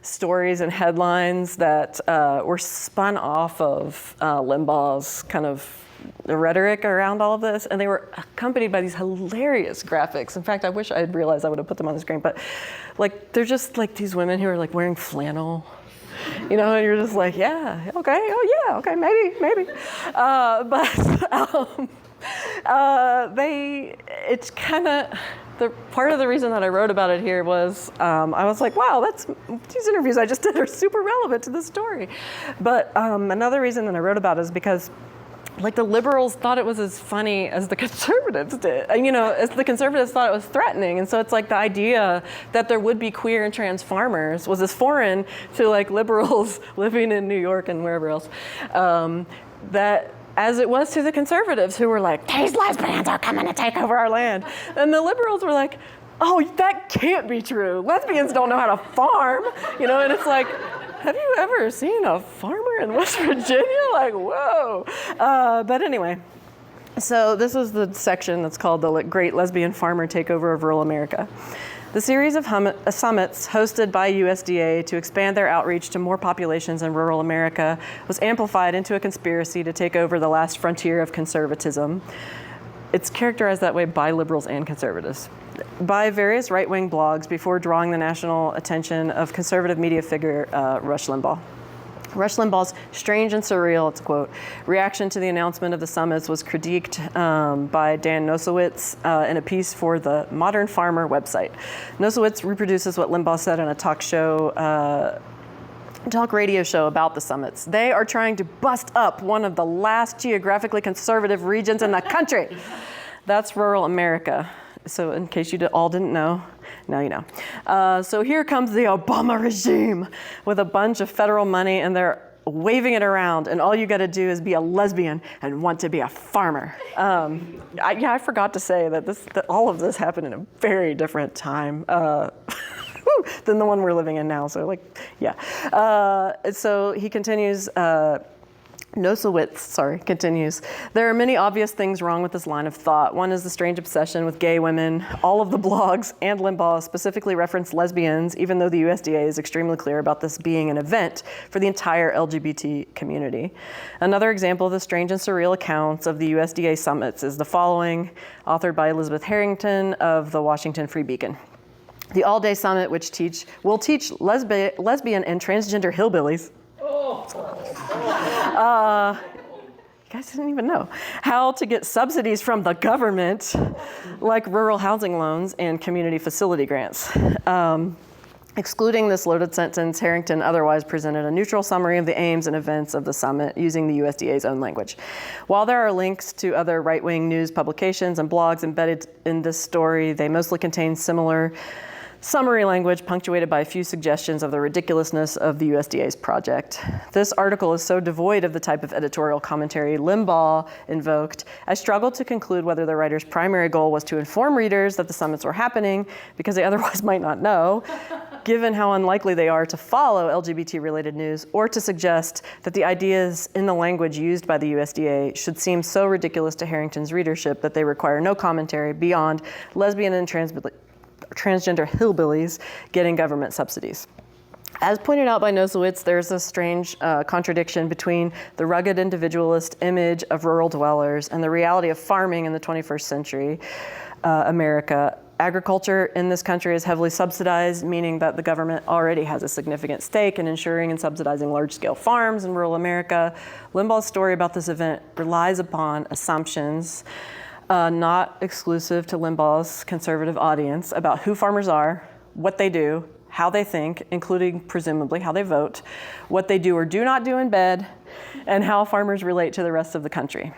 stories and headlines that were spun off of Limbaugh's kind of rhetoric around all of this, and they were accompanied by these hilarious graphics. In fact, I wish I had realized I would have put them on the screen, but like they're just like these women who are like wearing flannel, you know, and you're just like, yeah, okay, oh yeah, okay, maybe. It's kind of, the part of the reason that I wrote about it here was I was like, wow, these interviews I just did are super relevant to this story. But another reason that I wrote about it is because like the liberals thought it was as funny as the conservatives did. And, you know, as the conservatives thought it was threatening. And so it's like the idea that there would be queer and trans farmers was as foreign to like liberals living in New York and wherever else, that as it was to the conservatives who were like, these lesbians are coming to take over our land. And the liberals were like, oh, that can't be true. Lesbians don't know how to farm, you know, and it's like, have you ever seen a farmer in West Virginia? Like, whoa. But anyway, so this is the section that's called the Great Lesbian Farmer Takeover of Rural America. The series of summits hosted by USDA to expand their outreach to more populations in rural America was amplified into a conspiracy to take over the last frontier of conservatism. It's characterized that way by liberals and conservatives, by various right-wing blogs before drawing the national attention of conservative media figure Rush Limbaugh. Rush Limbaugh's strange and surreal, it's a quote, reaction to the announcement of the summits was critiqued by Dan Nosowitz in a piece for the Modern Farmer website. Nosowitz reproduces what Limbaugh said in a talk radio show about the summits. They are trying to bust up one of the last geographically conservative regions in the country. That's rural America. So in case you all didn't know, now you know. So here comes the Obama regime with a bunch of federal money, and they're waving it around, and all you got to do is be a lesbian and want to be a farmer. I forgot to say that all of this happened in a very different time than the one we're living in now. So so he continues. Nosowitz, continues. There are many obvious things wrong with this line of thought. One is the strange obsession with gay women. All of the blogs and Limbaugh specifically reference lesbians, even though the USDA is extremely clear about this being an event for the entire LGBT community. Another example of the strange and surreal accounts of the USDA summits is the following, authored by Elizabeth Harrington of the Washington Free Beacon. The all-day summit, which will teach lesbian and transgender hillbillies. You guys didn't even know how to get subsidies from the government, like rural housing loans and community facility grants. Excluding this loaded sentence, Harrington otherwise presented a neutral summary of the aims and events of the summit using the USDA's own language. While there are links to other right-wing news publications and blogs embedded in this story, they mostly contain similar summary language punctuated by a few suggestions of the ridiculousness of the USDA's project. This article is so devoid of the type of editorial commentary Limbaugh invoked, I struggled to conclude whether the writer's primary goal was to inform readers that the summits were happening because they otherwise might not know, given how unlikely they are to follow LGBT-related news, or to suggest that the ideas in the language used by the USDA should seem so ridiculous to Harrington's readership that they require no commentary beyond lesbian and transgender hillbillies getting government subsidies. As pointed out by Nosowitz, there's a strange contradiction between the rugged individualist image of rural dwellers and the reality of farming in the 21st century America. Agriculture in this country is heavily subsidized, meaning that the government already has a significant stake in ensuring and subsidizing large-scale farms in rural America. Limbaugh's story about this event relies upon assumptions not exclusive to Limbaugh's conservative audience about who farmers are, what they do, how they think, including presumably how they vote, what they do or do not do in bed, and how farmers relate to the rest of the country.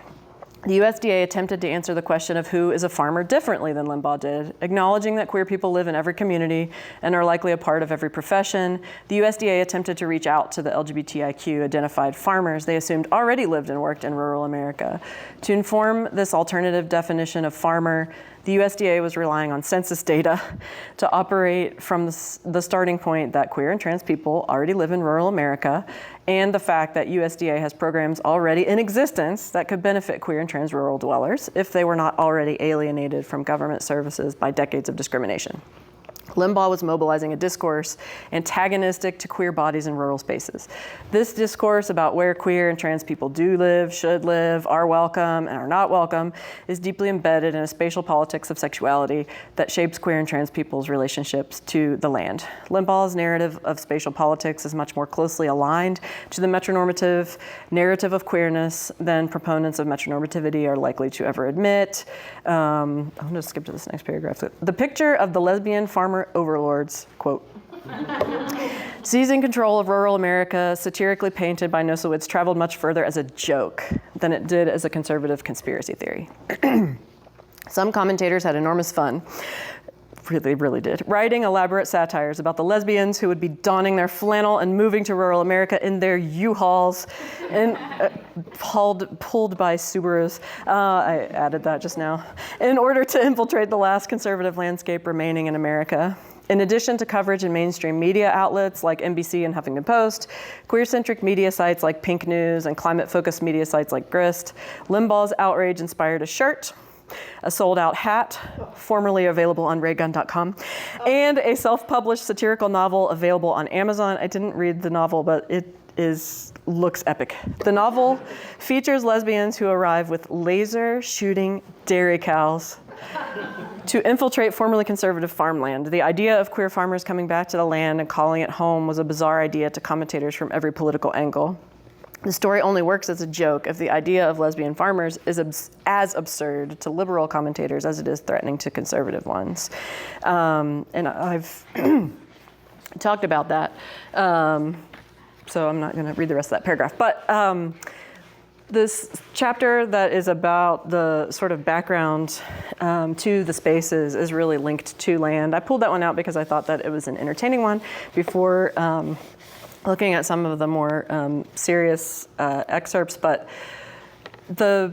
The USDA attempted to answer the question of who is a farmer differently than Limbaugh did, acknowledging that queer people live in every community and are likely a part of every profession. The USDA attempted to reach out to the LGBTIQ-identified farmers they assumed already lived and worked in rural America. To inform this alternative definition of farmer, the USDA was relying on census data to operate from the starting point that queer and trans people already live in rural America, and the fact that USDA has programs already in existence that could benefit queer and trans rural dwellers if they were not already alienated from government services by decades of discrimination. Limbaugh was mobilizing a discourse antagonistic to queer bodies in rural spaces. This discourse about where queer and trans people do live, should live, are welcome, and are not welcome is deeply embedded in a spatial politics of sexuality that shapes queer and trans people's relationships to the land. Limbaugh's narrative of spatial politics is much more closely aligned to the metronormative narrative of queerness than proponents of metronormativity are likely to ever admit. I'm going to skip to this next paragraph. The picture of the lesbian farmer overlords, quote, seizing control of rural America, satirically painted by Nosowitz, traveled much further as a joke than it did as a conservative conspiracy theory. Some commentators had enormous fun, really did, writing elaborate satires about the lesbians who would be donning their flannel and moving to rural America in their U-Hauls and pulled by Subarus. I added that just now, in order to infiltrate the last conservative landscape remaining in America. In addition to coverage in mainstream media outlets like NBC and Huffington Post, queer-centric media sites like Pink News and climate-focused media sites like Grist, Limbaugh's outrage inspired a shirt, a sold-out hat, formerly available on raygun.com, and a self-published satirical novel available on Amazon. I didn't read the novel, but it looks epic. The novel features lesbians who arrive with laser-shooting dairy cows to infiltrate formerly conservative farmland. The idea of queer farmers coming back to the land and calling it home was a bizarre idea to commentators from every political angle. The story only works as a joke if the idea of lesbian farmers is as absurd to liberal commentators as it is threatening to conservative ones. And I've talked about that, so I'm not going to read the rest of that paragraph. But this chapter that is about the sort of background to the spaces is really linked to land. I pulled that one out because I thought that it was an entertaining one before looking at some of the more serious excerpts. But the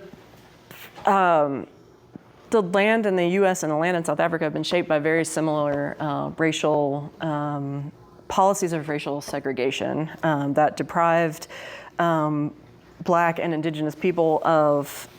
land in the U.S. and the land in South Africa have been shaped by very similar racial policies of racial segregation that deprived Black and Indigenous people of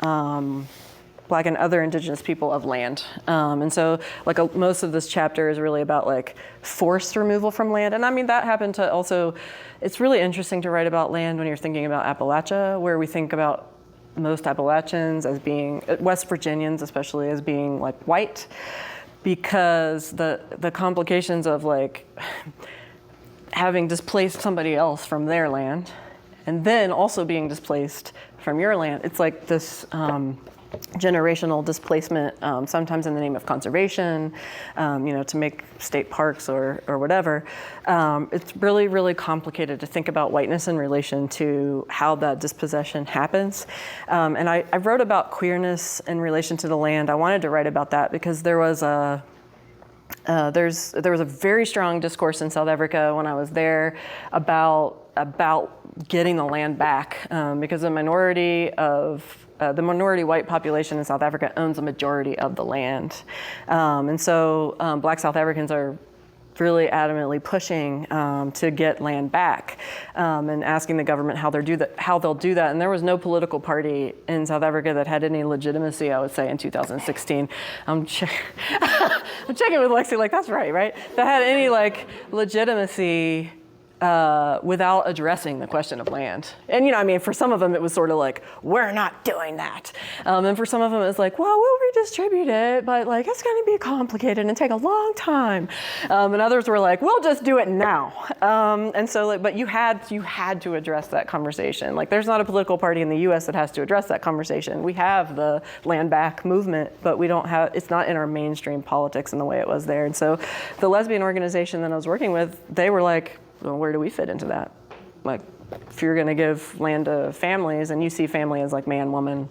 Black and other Indigenous people of land. And so like most of this chapter is really about like forced removal from land. And I mean, that happened to also, it's really interesting to write about land when you're thinking about Appalachia, where we think about most Appalachians as being, West Virginians especially, as being like white, because the complications of like having displaced somebody else from their land and then also being displaced from your land. It's like this generational displacement, sometimes in the name of conservation, to make state parks or whatever. It's really, really complicated to think about whiteness in relation to how that dispossession happens. And I wrote about queerness in relation to the land. I wanted to write about that because there was a very strong discourse in South Africa when I was there about getting the land back, because the minority white population in South Africa owns a majority of the land. And so Black South Africans are really adamantly pushing to get land back, and asking the government how they'll do that. And there was no political party in South Africa that had any legitimacy, I would say, in 2016. I'm checking with Lexi, like, that's right? That had any like legitimacy without addressing the question of land. And for some of them it was sort of like, we're not doing that. And for some of them it was like, well, we'll redistribute it, but like it's gonna be complicated and take a long time. And others were like, we'll just do it now. And so like, but you had to address that conversation. Like there's not a political party in the US that has to address that conversation. We have the land back movement, but it's not in our mainstream politics in the way it was there. And so the lesbian organization that I was working with, they were like, well, where do we fit into that? Like, if you're going to give land to families and you see family as like man, woman,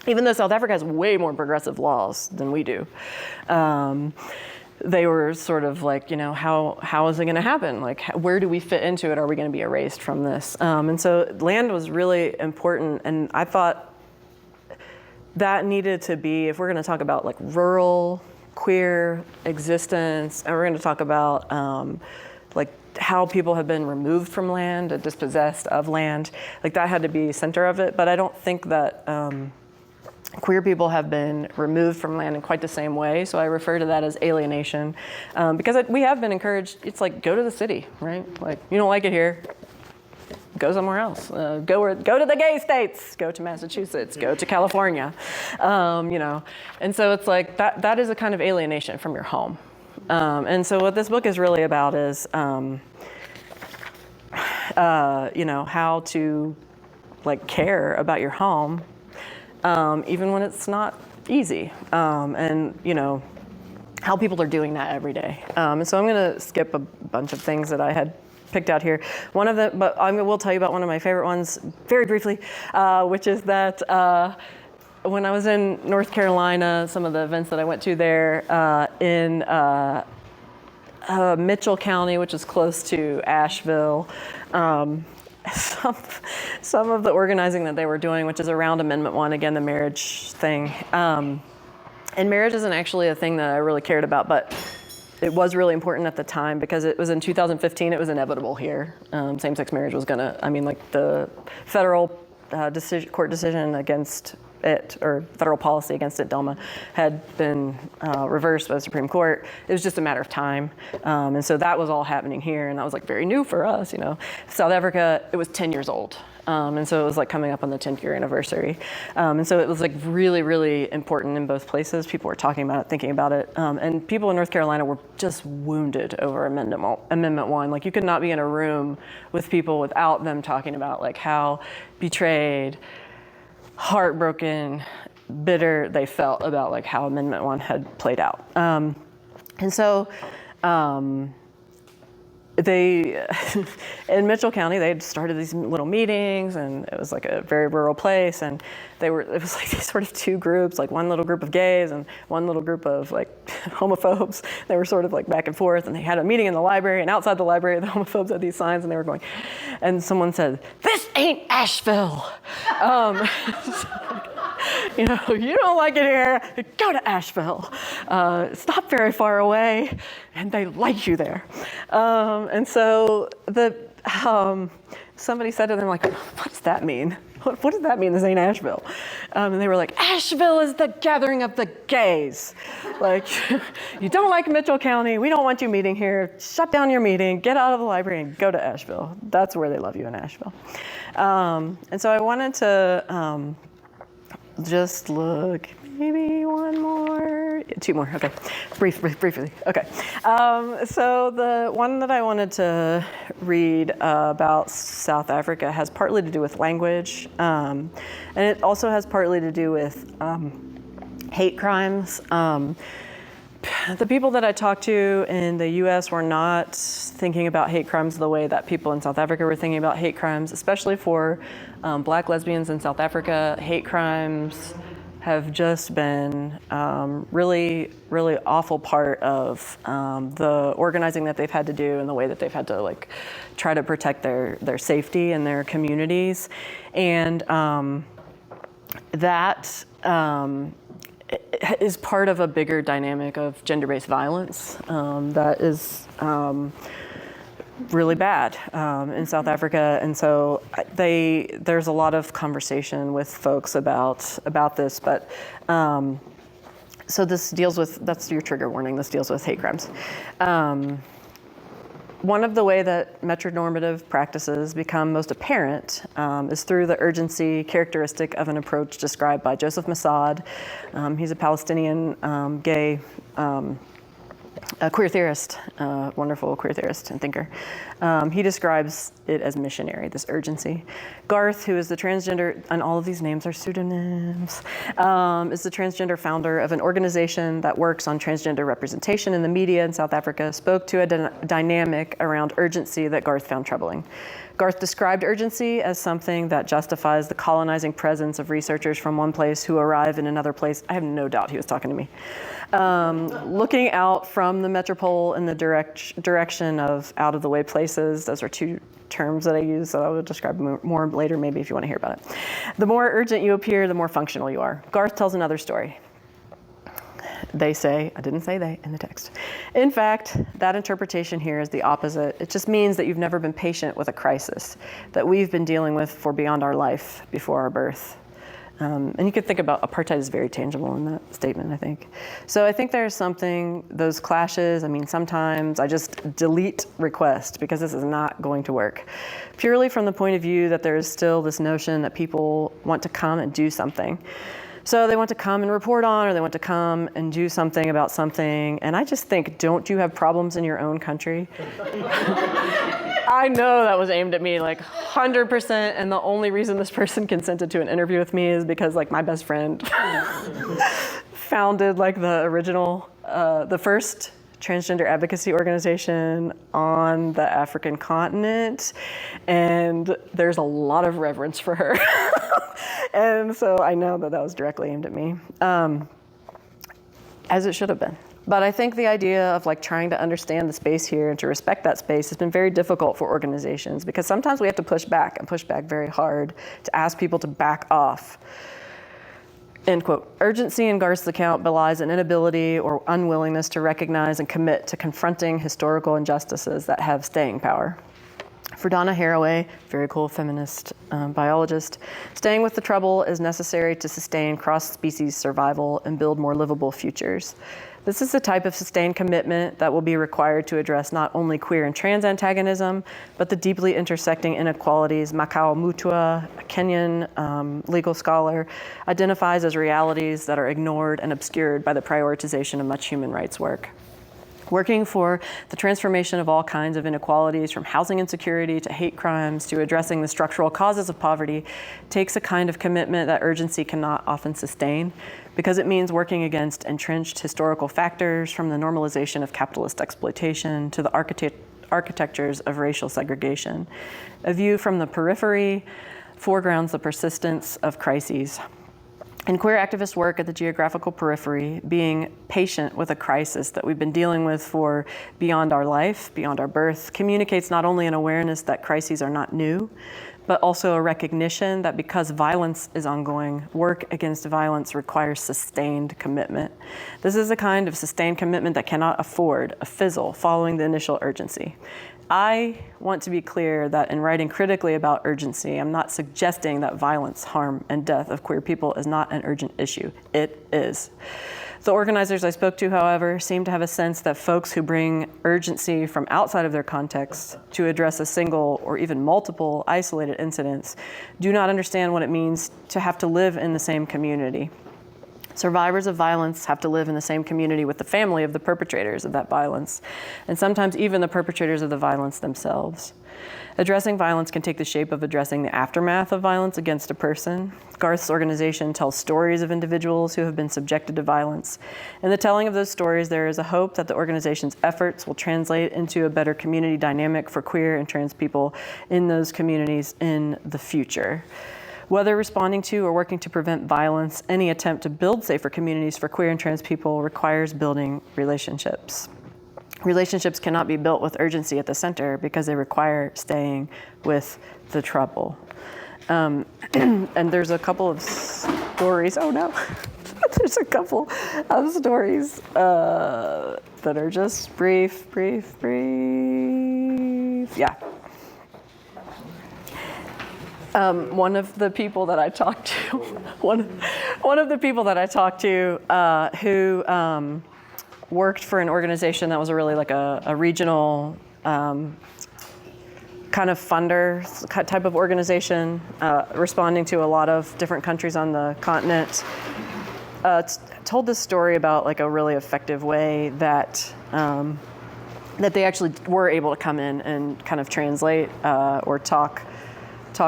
even though South Africa has way more progressive laws than we do, they were sort of like, how is it going to happen? Like, where do we fit into it? Are we going to be erased from this? And so land was really important. And I thought that needed to be, if we're going to talk about like rural, queer existence, and we're going to talk about like how people have been removed from land and dispossessed of land, like that had to be center of it. But I don't think that queer people have been removed from land in quite the same way. So I refer to that as alienation, because we have been encouraged. It's like, go to the city, right? Like, you don't like it here, go somewhere else. Go to the gay states. Go to Massachusetts. Go to California. And so it's like that is a kind of alienation from your home. And so what this book is really about is, how to like care about your home, even when it's not easy, and how people are doing that every day. And so I'm going to skip a bunch of things that I had picked out here. One of them, but I will tell you about one of my favorite ones very briefly, which is that when I was in North Carolina, some of the events that I went to there in Mitchell County, which is close to Asheville, some of the organizing that they were doing, which is around Amendment 1, again, the marriage thing. And marriage isn't actually a thing that I really cared about, but it was really important at the time because it was in 2015, it was inevitable here. Same-sex marriage was the federal court decision against it, or federal policy against it, DOMA, had been reversed by the Supreme Court. It was just a matter of time. And so that was all happening here, and that was like very new for us, you know. South Africa, it was 10 years old. And so it was like coming up on the 10th year anniversary. And so it was like really, really important in both places. People were talking about it, thinking about it. And people in North Carolina were just wounded over Amendment 1. Like, you could not be in a room with people without them talking about like how betrayed, heartbroken, bitter they felt about like how Amendment 1 had played out. And so they, in Mitchell County, they had started these little meetings, and it was like a very rural place, and it was like these sort of two groups, like one little group of gays and one little group of like homophobes. They were sort of like back and forth, and they had a meeting in the library, and outside the library, the homophobes had these signs, and they were going, and someone said, "This ain't Asheville." You know, you don't like it here, go to Asheville. It's not very far away, and they like you there. And so somebody said to them, like, what does that mean? What does that mean, this ain't Asheville? And they were like, Asheville is the gathering of the gays. Like, you don't like Mitchell County, we don't want you meeting here, shut down your meeting, get out of the library and go to Asheville. That's where they love you, in Asheville. And so I wanted to just look, maybe two more, okay, briefly, okay. So the one that I wanted to read about South Africa has partly to do with language, and it also has partly to do with hate crimes. The people that I talked to in the US were not thinking about hate crimes the way that people in South Africa were thinking about hate crimes, especially for Black lesbians in South Africa. Hate crimes have just been really, really awful part of the organizing that they've had to do and the way that they've had to like try to protect their safety and their communities. And that is part of a bigger dynamic of gender-based violence that is really bad in South Africa. And so there's a lot of conversation with folks about this, but so this deals with, that's your trigger warning, this deals with hate crimes. One of the way that metronormative practices become most apparent is through the urgency characteristic of an approach described by Joseph Massad. He's a Palestinian gay a queer theorist, wonderful queer theorist and thinker. He describes it as missionary, this urgency. Garth, who is the transgender, and all of these names are pseudonyms, is the transgender founder of an organization that works on transgender representation in the media in South Africa, spoke to a dynamic around urgency that Garth found troubling. Garth described urgency as something that justifies the colonizing presence of researchers from one place who arrive in another place. I have no doubt he was talking to me. Looking out from the metropole in the direction of out-of-the-way places. Those are two terms that I use that I will describe more later, maybe if you want to hear about it. The more urgent you appear, the more functional you are. Garth tells another story. They say, I didn't say they in the text. In fact, that interpretation here is the opposite. It just means that you've never been patient with a crisis that we've been dealing with for beyond our life before our birth. And you could think about apartheid is very tangible in that statement, I think. So I think there's something, those clashes, I mean, sometimes I just delete request because this is not going to work. Purely from the point of view that there is still this notion that people want to come and do something. So they want to come and report on, or they want to come and do something about something. And I just think, don't you have problems in your own country? I know that was aimed at me like 100%. And the only reason this person consented to an interview with me is because like my best friend founded like the original, the first transgender advocacy organization on the African continent. And there's a lot of reverence for her. And so I know that that was directly aimed at me, as it should have been. But I think the idea of like trying to understand the space here and to respect that space has been very difficult for organizations, because sometimes we have to push back and push back very hard to ask people to back off. End quote. Urgency in Garth's account belies an inability or unwillingness to recognize and commit to confronting historical injustices that have staying power. For Donna Haraway, very cool feminist biologist, staying with the trouble is necessary to sustain cross-species survival and build more livable futures. This is the type of sustained commitment that will be required to address not only queer and trans antagonism, but the deeply intersecting inequalities Makao Mutua, a Kenyan legal scholar, identifies as realities that are ignored and obscured by the prioritization of much human rights work. Working for the transformation of all kinds of inequalities, from housing insecurity to hate crimes to addressing the structural causes of poverty, takes a kind of commitment that urgency cannot often sustain, because it means working against entrenched historical factors, from the normalization of capitalist exploitation to the architectures of racial segregation. A view from the periphery foregrounds the persistence of crises. In queer activist work at the geographical periphery, being patient with a crisis that we've been dealing with for beyond our life, beyond our birth, communicates not only an awareness that crises are not new, but also a recognition that because violence is ongoing, work against violence requires sustained commitment. This is a kind of sustained commitment that cannot afford a fizzle following the initial urgency. I want to be clear that in writing critically about urgency, I'm not suggesting that violence, harm, and death of queer people is not an urgent issue. It is. The organizers I spoke to, however, seem to have a sense that folks who bring urgency from outside of their context to address a single or even multiple isolated incidents do not understand what it means to have to live in the same community. Survivors of violence have to live in the same community with the family of the perpetrators of that violence, and sometimes even the perpetrators of the violence themselves. Addressing violence can take the shape of addressing the aftermath of violence against a person. Garth's organization tells stories of individuals who have been subjected to violence. In the telling of those stories, there is a hope that the organization's efforts will translate into a better community dynamic for queer and trans people in those communities in the future. Whether responding to or working to prevent violence, any attempt to build safer communities for queer and trans people requires building relationships. Relationships cannot be built with urgency at the center because they require staying with the trouble. And there's a couple of stories, oh no, there's a couple of stories that are just brief, yeah. One of the people that I talked to, one of the people that I talked to who worked for an organization that was really like a regional kind of funder type of organization, responding to a lot of different countries on the continent, told this story about like a really effective way that that they actually were able to come in and kind of translate or talk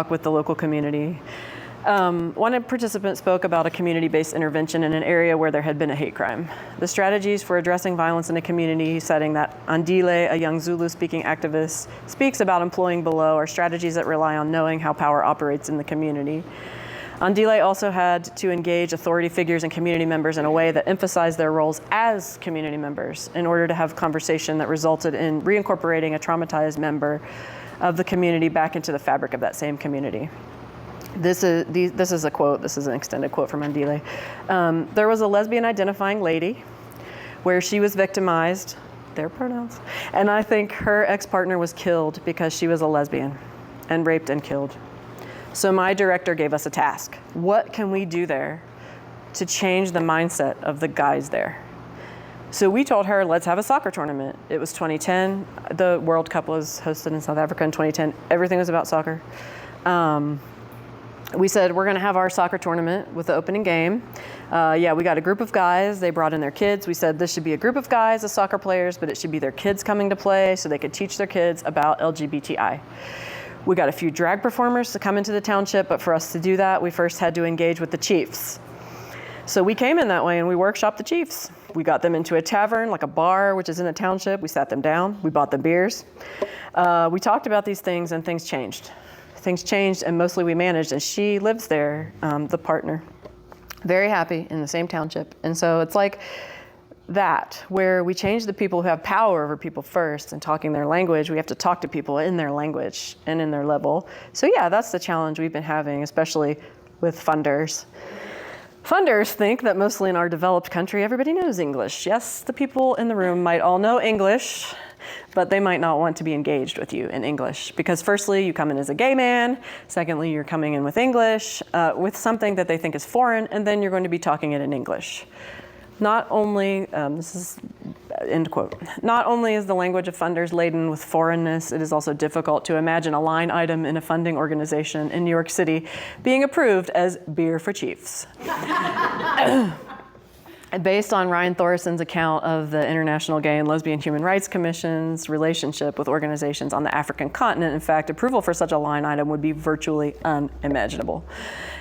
with the local community. One participant spoke about a community-based intervention in an area where there had been a hate crime. The strategies for addressing violence in a community setting that Andile, a young Zulu-speaking activist, speaks about employing below are strategies that rely on knowing how power operates in the community. Andile also had to engage authority figures and community members in a way that emphasized their roles as community members in order to have conversation that resulted in reincorporating a traumatized member of the community back into the fabric of that same community. This is a quote, this is an extended quote from Andile. There was a lesbian identifying lady where she was victimized, their pronouns, and I think her ex-partner was killed because she was a lesbian and raped and killed. So my director gave us a task. What can we do there to change the mindset of the guys there? So we told her, let's have a soccer tournament. It was 2010. The World Cup was hosted in South Africa in 2010. Everything was about soccer. We said, we're gonna have our soccer tournament with the opening game. We got a group of guys. They brought in their kids. We said this should be a group of guys as soccer players, but it should be their kids coming to play so they could teach their kids about LGBTI. We got a few drag performers to come into the township, but for us to do that, we first had to engage with the chiefs. So we came in that way and we workshopped the chiefs. We got them into a tavern, like a bar, which is in a township. We sat them down, we bought them beers. We talked about these things and things changed. Things changed and mostly we managed, and she lives there, the partner. Very happy in the same township. And so it's like that, where we change the people who have power over people first and talking their language. We have to talk to people in their language and in their level. So yeah, that's the challenge we've been having, especially with funders. Funders think that mostly in our developed country, everybody knows English. Yes, the people in the room might all know English, but they might not want to be engaged with you in English because firstly, you come in as a gay man. Secondly, you're coming in with English, with something that they think is foreign, and then you're going to be talking it in English. Not only, this is end quote, not only is the language of funders laden with foreignness, it is also difficult to imagine a line item in a funding organization in New York City being approved as beer for chiefs. Based on Ryan Thorison's account of the International Gay and Lesbian Human Rights Commission's relationship with organizations on the African continent, in fact, approval for such a line item would be virtually unimaginable.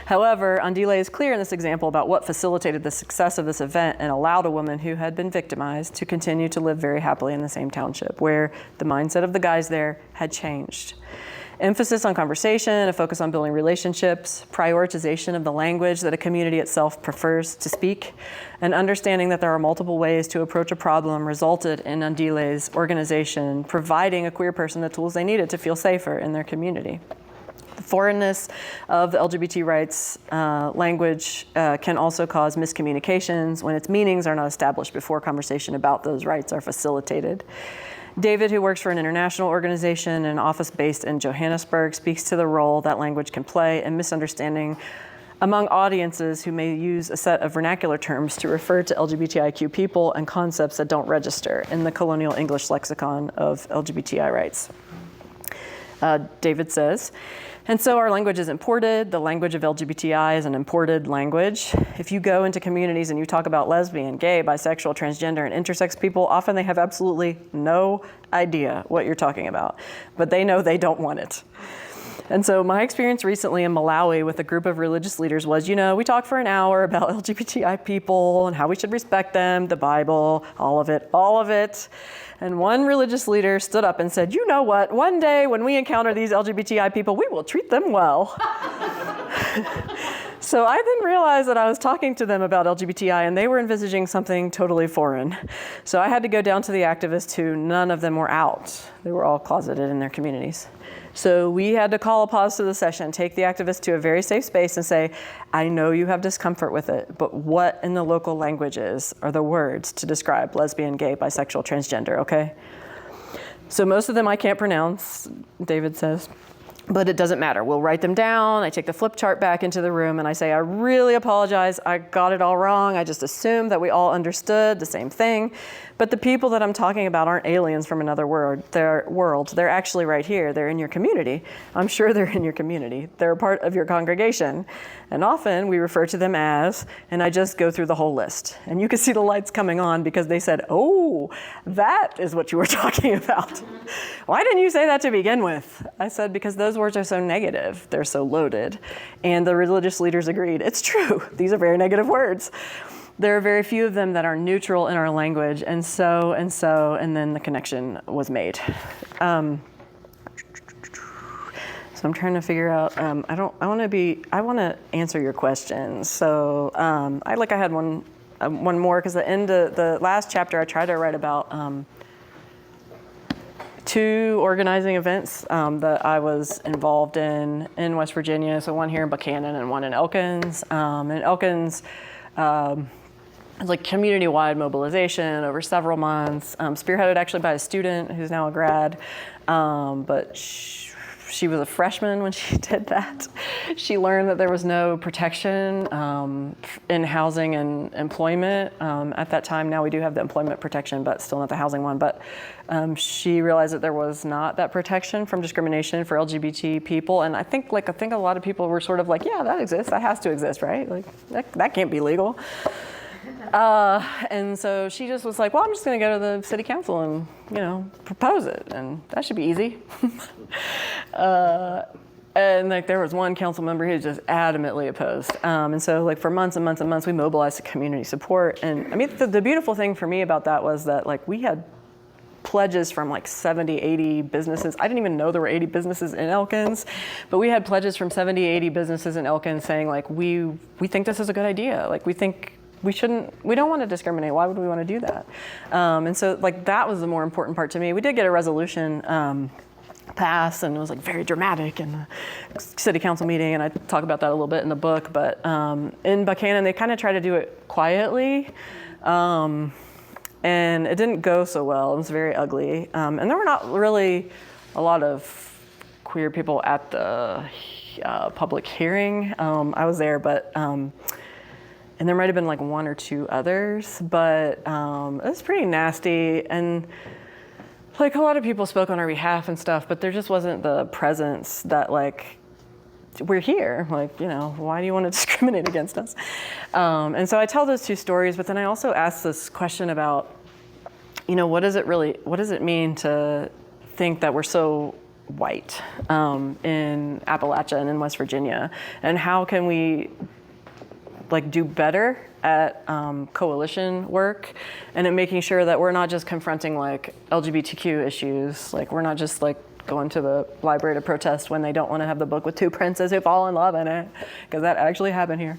However, Andile is clear in this example about what facilitated the success of this event and allowed a woman who had been victimized to continue to live very happily in the same township, where the mindset of the guys there had changed. Emphasis on conversation, a focus on building relationships, prioritization of the language that a community itself prefers to speak, and understanding that there are multiple ways to approach a problem resulted in Andile's organization providing a queer person the tools they needed to feel safer in their community. The foreignness of the LGBT rights language can also cause miscommunications when its meanings are not established before conversation about those rights are facilitated. David, who works for an international organization and office based in Johannesburg, speaks to the role that language can play in misunderstanding among audiences who may use a set of vernacular terms to refer to LGBTIQ people and concepts that don't register in the colonial English lexicon of LGBTI rights. David says, and so our language is imported. The language of LGBTI is an imported language. If you go into communities and you talk about lesbian, gay, bisexual, transgender, and intersex people, often they have absolutely no idea what you're talking about, but they know they don't want it. And so my experience recently in Malawi with a group of religious leaders was, we talked for an hour about LGBTI people and how we should respect them, the Bible, all of it. And one religious leader stood up and said, you know what, one day when we encounter these LGBTI people, we will treat them well. So I then realized that I was talking to them about LGBTI and they were envisaging something totally foreign. So I had to go down to the activists who none of them were out. They were all closeted in their communities. So we had to call a pause to the session, take the activists to a very safe space and say, I know you have discomfort with it, but what in the local languages are the words to describe lesbian, gay, bisexual, transgender, okay? So most of them I can't pronounce, David says, but it doesn't matter. We'll write them down. I take the flip chart back into the room and I say, I really apologize. I got it all wrong. I just assumed that we all understood the same thing. But the people that I'm talking about aren't aliens from another world. They're actually right here. They're in your community. I'm sure they're in your community. They're a part of your congregation. And often we refer to them as, and I just go through the whole list. And you can see the lights coming on because they said, oh, that is what you were talking about. Why didn't you say that to begin with? I said, because those words are so negative. They're so loaded. And the religious leaders agreed. It's true. These are very negative words. There are very few of them that are neutral in our language, and then the connection was made. So I'm trying to figure out. I want to answer your questions. So I had one more because the end of the last chapter I tried to write about 2 organizing events that I was involved in West Virginia. So one here in Buchanan and one in Elkins. In Elkins. It's like community-wide mobilization over several months, spearheaded actually by a student who's now a grad, but she was a freshman when she did that. She learned that there was no protection in housing and employment at that time. Now we do have the employment protection, but still not the housing one. But she realized that there was not that protection from discrimination for LGBT people. And I think a lot of people were sort of like, yeah, that exists. That has to exist, right? Like that can't be legal. And so she just was like, well, I'm just going to go to the city council and, propose it. And that should be easy. And there was one council member who was just adamantly opposed. And so for months and months and months, we mobilized the community support. And I mean, the beautiful thing for me about that was that we had pledges from 70, 80 businesses. I didn't even know there were 80 businesses in Elkins, but we had pledges from 70, 80 businesses in Elkins saying we think this is a good idea. We don't want to discriminate. Why would we want to do that? And so that was the more important part to me. We did get a resolution passed, and it was very dramatic in the city council meeting, and I talk about that a little bit in the book. But in Buchanan, they kind of try to do it quietly. And it didn't go so well. It was very ugly. And there were not really a lot of queer people at the public hearing. I was there, but, and there might have been like one or two others, but it was pretty nasty. And like a lot of people spoke on our behalf and stuff, but there just wasn't the presence that like, we're here, like, you know, why do you want to discriminate against us? And so I tell those two stories, but then I also ask this question about, you know, what does it mean to think that we're so white in Appalachia and in West Virginia? And how can we like do better at coalition work and at making sure that we're not just confronting like LGBTQ issues, like we're not just like going to the library to protest when they don't want to have the book with two princes who fall in love in it, because that actually happened here.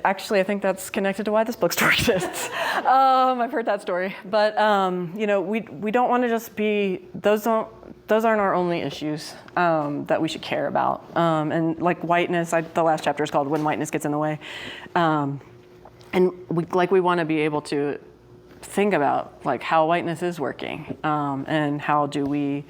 Actually, I think that's connected to why this bookstore exists. I've heard that story, but you know, we don't want to just be those aren't our only issues that we should care about. And like whiteness, the last chapter is called "When Whiteness Gets in the Way," and we want to be able to think about like how whiteness is working and how do we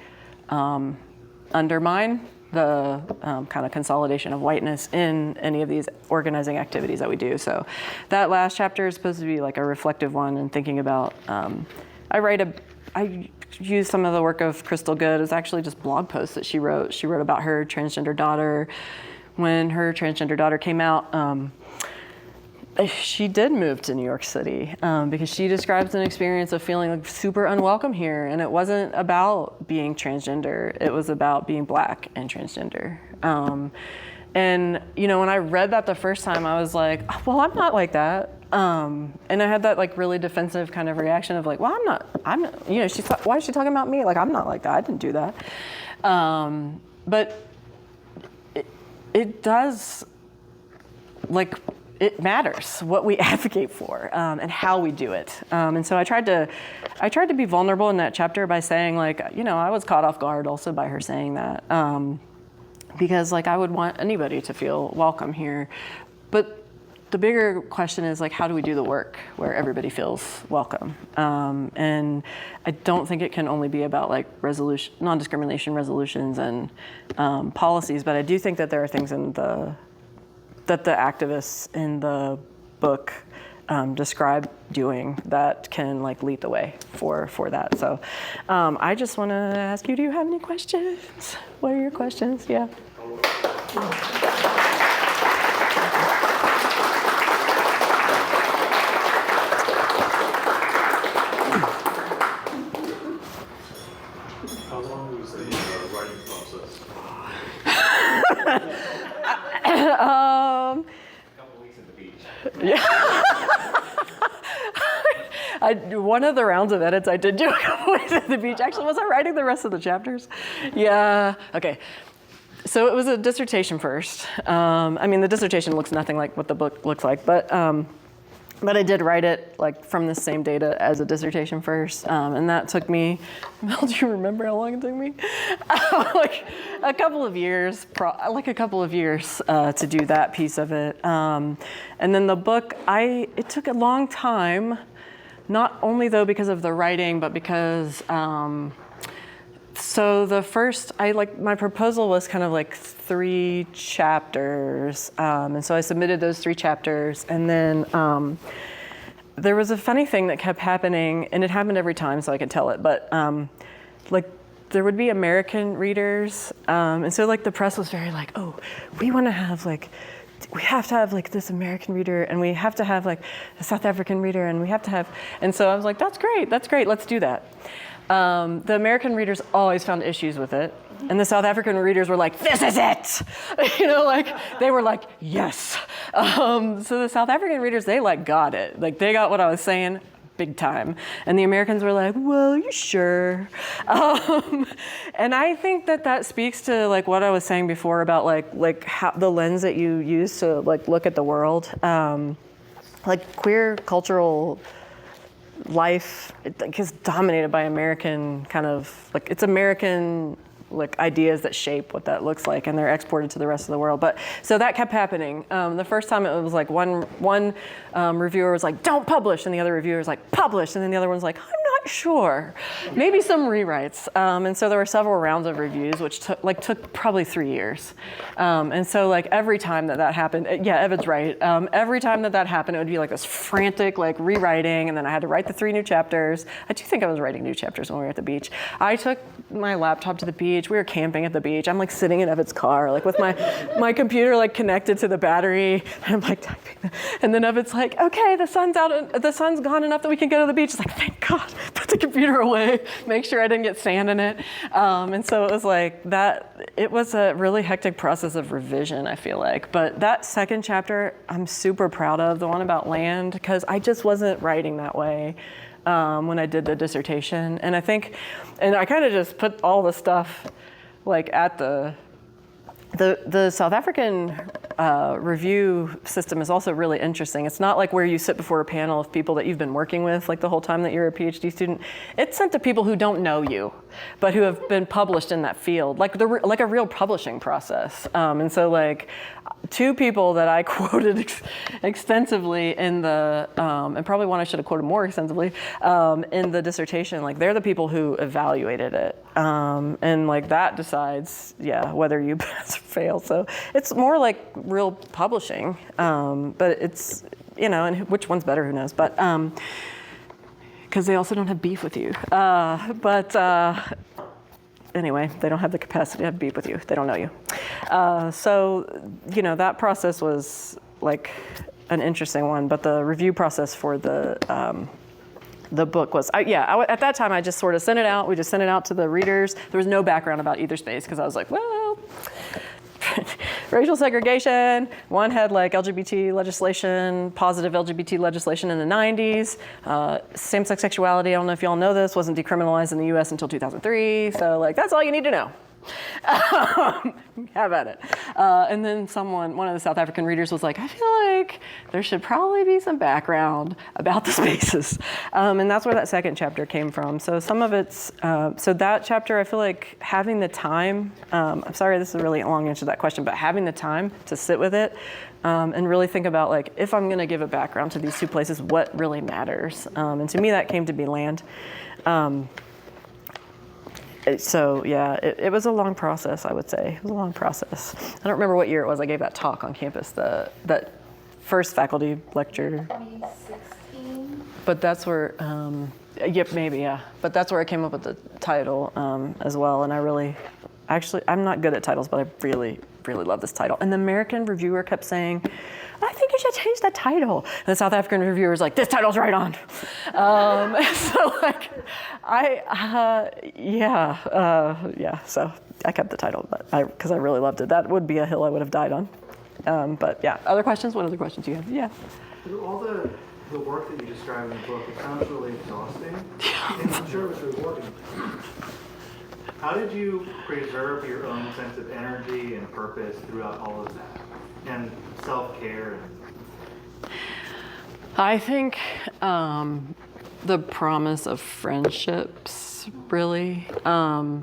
undermine the kind of consolidation of whiteness in any of these organizing activities that we do. So that last chapter is supposed to be like a reflective one and thinking about, I use some of the work of Crystal Good. It's actually just blog posts that she wrote. She wrote about her transgender daughter. When her transgender daughter came out, she did move to New York City because she describes an experience of feeling like super unwelcome here. And it wasn't about being transgender. It was about being Black and transgender. And, you know, when I read that the first time, I was like, well, I'm not like that. And I had that like really defensive kind of reaction of like, well, I'm not, you know, why is she talking about me? Like, I'm not like that. I didn't do that. But it does, like, it matters what we advocate for and how we do it. And so I tried to be vulnerable in that chapter by saying like, you know, I was caught off guard also by her saying that because like I would want anybody to feel welcome here. But the bigger question is like, how do we do the work where everybody feels welcome? And I don't think it can only be about like non-discrimination resolutions and policies, but I do think that there are things that the activists in the book describe doing that can like lead the way for that. So I just want to ask you, do you have any questions? What are your questions? Yeah. How long was the writing process? A couple weeks at the beach. Yeah. One of the rounds of edits I did do a couple weeks at the beach. Actually, was I writing the rest of the chapters? Yeah. Okay. So it was a dissertation first. I mean, the dissertation looks nothing like what the book looks like, but I did write it like from the same data as a dissertation first, and that took me. Mel, do you remember how long it took me? Like a couple of years, to do that piece of it. And then the book, it took a long time, not only though because of the writing, but because. So the first, my proposal was kind of like 3 chapters, and so I submitted those 3 chapters, and then there was a funny thing that kept happening, and it happened every time, so I could tell it, but like there would be American readers, and so like the press was very like, oh, we want to have like, we have to have like this American reader, and we have to have like a South African reader, and we have to have, and so I was like, that's great, let's do that. The American readers always found issues with it. And the South African readers were like, this is it! You know, like, they were like, yes. So the South African readers, they like got it. Like, they got what I was saying big time. And the Americans were like, well, you sure? And I think that speaks to like what I was saying before about like how the lens that you use to like look at the world. Like queer cultural life is dominated by American kind of, like it's American like ideas that shape what that looks like, and they're exported to the rest of the world. But so that kept happening. The first time it was like one reviewer was like, don't publish, and the other reviewer was like, publish, and then the other one's like, I'm not sure, maybe some rewrites. And so there were several rounds of reviews, which took probably 3 years. And so like every time that happened, yeah, Evan's right. Every time that happened, it would be like this frantic like rewriting, and then I had to write the 3 new chapters. I do think I was writing new chapters when we were at the beach. I took my laptop to the beach. We were camping at the beach. I'm like sitting in Evan's car, like with my computer like connected to the battery, and I'm like typing. And then Evan's like, okay, the sun's out, the sun's gone enough that we can go to the beach. It's like, thank God, put the computer away, make sure I didn't get sand in it. And so it was like that, it was a really hectic process of revision, I feel like. But that second chapter, I'm super proud of, the one about land, because I just wasn't writing that way when I did the dissertation. And I think, and I kind of just put all the stuff like at the South African review system is also really interesting. It's not like where you sit before a panel of people that you've been working with like the whole time that you're a PhD student. It's sent to people who don't know you, but who have been published in that field, like a real publishing process. And so like 2 people that I quoted extensively in the, and probably one I should have quoted more extensively, in the dissertation, like they're the people who evaluated it. And like that decides, yeah, whether you pass or fail. So it's more like real publishing, but it's, you know, and which one's better, who knows, but, because they also don't have beef with you. Anyway, they don't have the capacity to have beef with you. They don't know you. So, you know, that process was like an interesting one, but the review process for the book was, at that time I just sort of sent it out. We just sent it out to the readers. There was no background about either space because I was like, well, racial segregation. One had like LGBT legislation, positive LGBT legislation in the 90s. Same-sex sexuality, I don't know if y'all know this, wasn't decriminalized in the US until 2003. So like, that's all you need to know. Have at it. And then one of the South African readers was like, I feel like there should probably be some background about the spaces. And that's where that second chapter came from. So some of it's, so that chapter, I feel like having the time, I'm sorry, this is a really long answer to that question, but having the time to sit with it and really think about like, if I'm gonna give a background to these 2 places, what really matters? And to me, that came to be land. So yeah, it was a long process, I would say. It was a long process. I don't remember what year it was I gave that talk on campus, that first faculty lecture. 2016. But that's where, yep, maybe, yeah. But that's where I came up with the title as well. And I really, actually, I'm not good at titles, but I really, really love this title. And the American reviewer kept saying, I think you should change the title. And the South African reviewer was like, this title's right on. So like, so I kept the title, but because I really loved it. That would be a hill I would have died on. But yeah, other questions? What other questions do you have? Yeah. Through all the work that you describe in the book, it sounds really exhausting, and I'm sure it was rewarding. How did you preserve your own sense of energy and purpose throughout all of that? And self-care? I think the promise of friendships, really,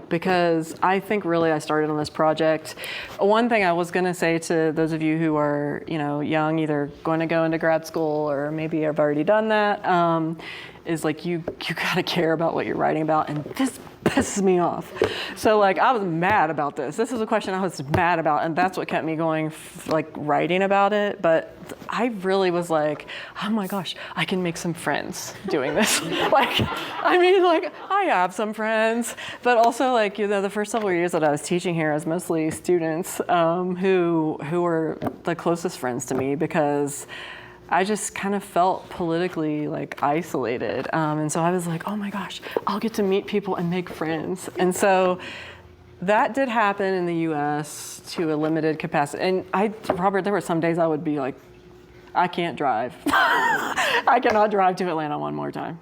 because I think really I started on this project. One thing I was going to say to those of you who are, you know, young, either going to go into grad school or maybe have already done that, is like you got to care about what you're writing about, and this pisses me off. So like I was mad about this. This is a question I was mad about, and that's what kept me going, like writing about it. But I really was like, oh my gosh, I can make some friends doing this. Like, I mean, like I have some friends, but also like, you know, the first several years that I was teaching here, I was mostly students who were the closest friends to me because I just kind of felt politically like isolated. And so I was like, oh my gosh, I'll get to meet people and make friends. And so that did happen in the US to a limited capacity. And Robert, there were some days I would be like, I can't drive. I cannot drive to Atlanta one more time.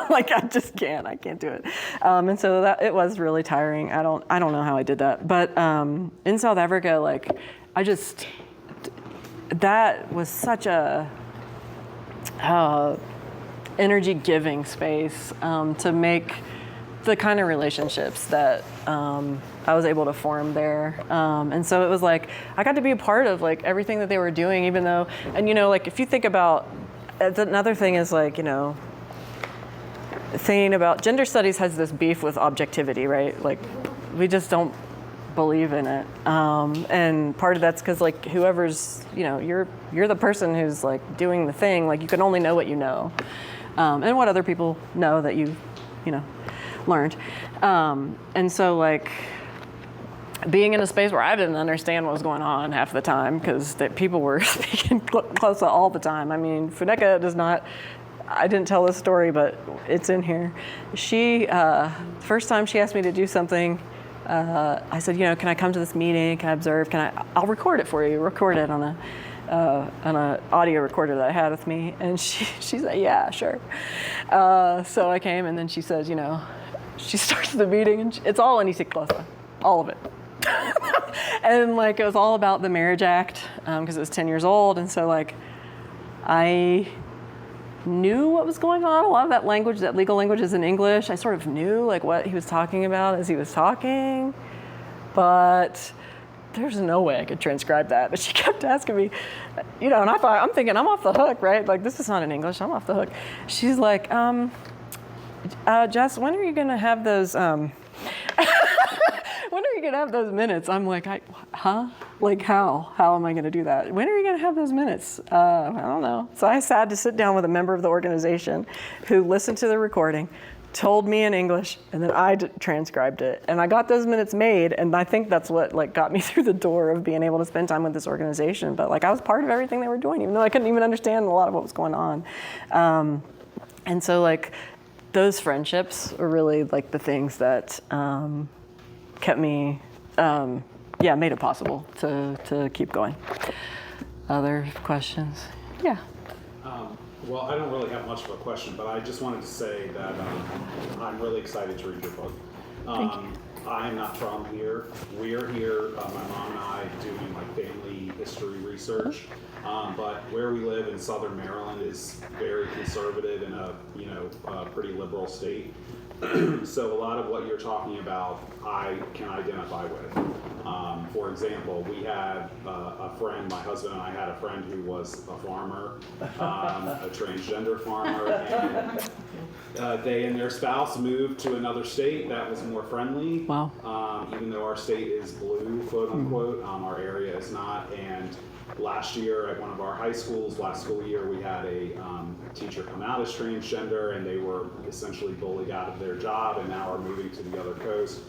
Like I just can't, I can't do it. And so it was really tiring. I don't know how I did that. But in South Africa, like that was such a energy-giving space to make the kind of relationships that I was able to form there. And so it was like, I got to be a part of like everything that they were doing, even though, and you know, like if you think about, another thing is like, you know, thinking about gender studies has this beef with objectivity, right? Like we just don't believe in it. And part of that's because like whoever's, you know, you're the person who's like doing the thing, like you can only know what you know. And what other people know that you know, learned. And so like being in a space where I didn't understand what was going on half the time because people were speaking Xhosa all the time. I mean, Funeka does not, I didn't tell this story, but it's in here. She, first time she asked me to do something, I said, you know, can I come to this meeting? Can I observe? I'll record it for you. Record it on a audio recorder that I had with me. And she said, yeah, sure. So I came, and then she says, you know, she starts the meeting, and it's all in Xhosa, all of it. And like it was all about the Marriage Act because it was 10 years old, and so like I knew what was going on. A lot of that language, that legal language, is in English. I sort of knew like what he was talking about as he was talking, but there's no way I could transcribe that. But she kept asking me, you know, and I'm thinking I'm off the hook, right? Like this is not in English. I'm off the hook. She's like, Jess, when are you gonna have those? When are you gonna have those minutes? I'm like, huh? Like how? How am I gonna do that? When are you gonna have those minutes? I don't know. So I had to sit down with a member of the organization who listened to the recording, told me in English, and then I transcribed it. And I got those minutes made, and I think that's what like got me through the door of being able to spend time with this organization. But like I was part of everything they were doing, even though I couldn't even understand a lot of what was going on. And so like those friendships were really like the things that kept me, made it possible to keep going. Other questions? Yeah. Well, I don't really have much of a question, but I just wanted to say that I'm really excited to read your book. Thank you. I'm not from here. We're here, my mom and I, doing like family history research. But where we live in Southern Maryland is very conservative and a pretty liberal state. So a lot of what you're talking about, I can identify with. For example, we had a friend, my husband and I had a friend who was a farmer, a transgender farmer, and they and their spouse moved to another state that was more friendly. Wow. Even though our state is blue, quote unquote, our area is not. And last year at one of our high schools, last school year, we had a teacher come out as transgender, and they were essentially bullied out of their job and now are moving to the other coast.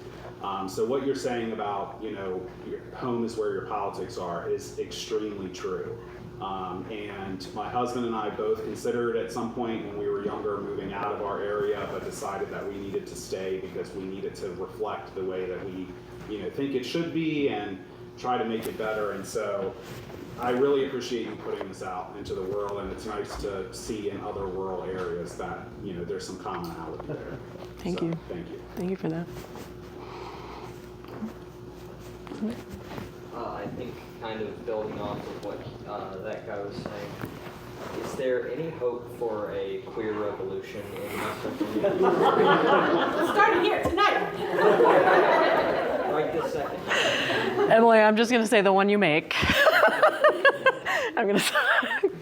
So what you're saying about, you know, your home is where your politics are is extremely true. And my husband and I both considered at some point when we were younger moving out of our area, but decided that we needed to stay because we needed to reflect the way that we, you know, think it should be and try to make it better. And so I really appreciate you putting this out into the world, and it's nice to see in other rural areas that, you know, there's some commonality there. Thank So, you. Thank you. Thank you for that. I think kind of building off of what that guy was saying, is there any hope for a queer revolution in Western Virginia? Starting here tonight. Right this second. Emily, I'm just gonna say the one you make.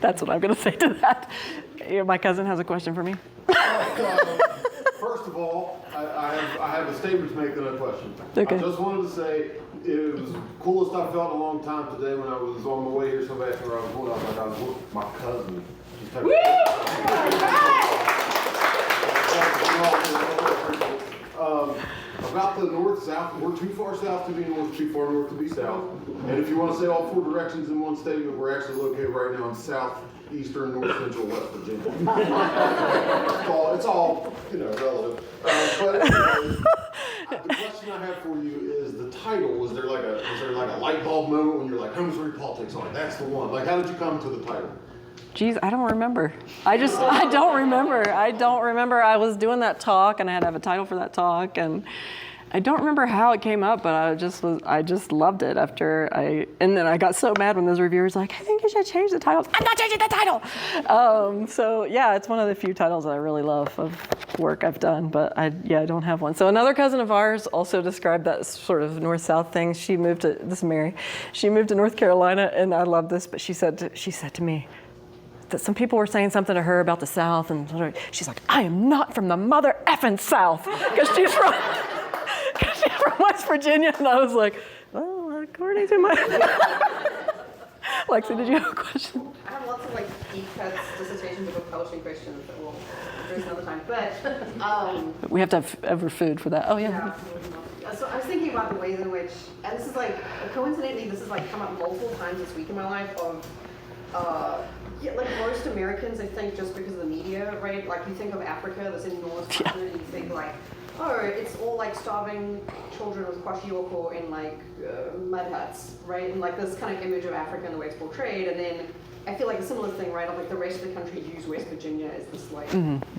That's what I'm gonna say to that. My cousin has a question for me. First of all, I have a statement to make and a question. Okay. I just wanted to say it was the coolest I felt in a long time today when I was on my way here. Somebody asked me where I was going. I was like, I was with my cousin. She's talking about the north-south. We're too far south to be north, too far north to be south. And if you want to say all four directions in one statement, we're actually located right now in southeastern, north central West Virginia. It's all, you know, relative. But anyways, the question I have for you is the title. Was there like a light bulb moment when you're like, home is where your politics are? That's the one. Like, how did you come to the title? Geez, I don't remember. I don't remember. I was doing that talk, and I had to have a title for that talk, and I don't remember how it came up, but I just loved it and then I got so mad when those reviewers were like, I think you should change the title. I'm not changing the title. So yeah, it's one of the few titles that I really love of work I've done, but I don't have one. So another cousin of ours also described that sort of north-south thing. This is Mary. She moved to North Carolina, and I love this, but she said to me that some people were saying something to her about the South, and she's like, I am not from the mother effing South, because she's from West Virginia, and I was like, well, according to my... Lexi, did you have a question? I have lots of like deep cuts, dissertations about publishing questions that we'll address another time, but... we have to have ever food for that. Oh, yeah. So I was thinking about the ways in which, and this is like, coincidentally, this has like come up multiple times this week in my life of, like most Americans, I think, just because of the media, right? Like you think of Africa, this enormous continent, and you think like, oh, it's all like starving children with kwashiorkor in like mud huts, right? And like this kind of image of Africa and the way it's portrayed. And then I feel like a similar thing, right? Of like the rest of the country use West Virginia as this like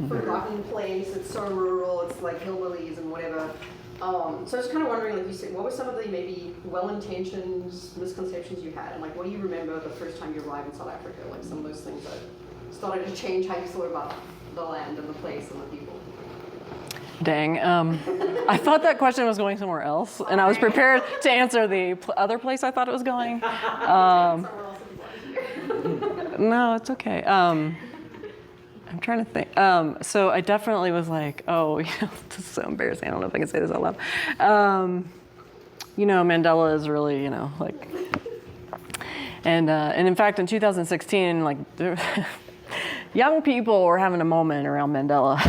forgotten place. It's so rural. It's like hillbillies and whatever. So I was kind of wondering, like you said, what were some of the maybe well-intentioned misconceptions you had? And like, what do you remember the first time you arrived in South Africa? Like some of those things that started to change how you thought about the land and the place and the people. Dang. I thought that question was going somewhere else, and I was prepared to answer the other place I thought it was going. No, it's okay. I'm trying to think. So I definitely was like, oh, this is so embarrassing. I don't know if I can say this out loud. Mandela is really, like, and in fact, in 2016, like, young people were having a moment around Mandela.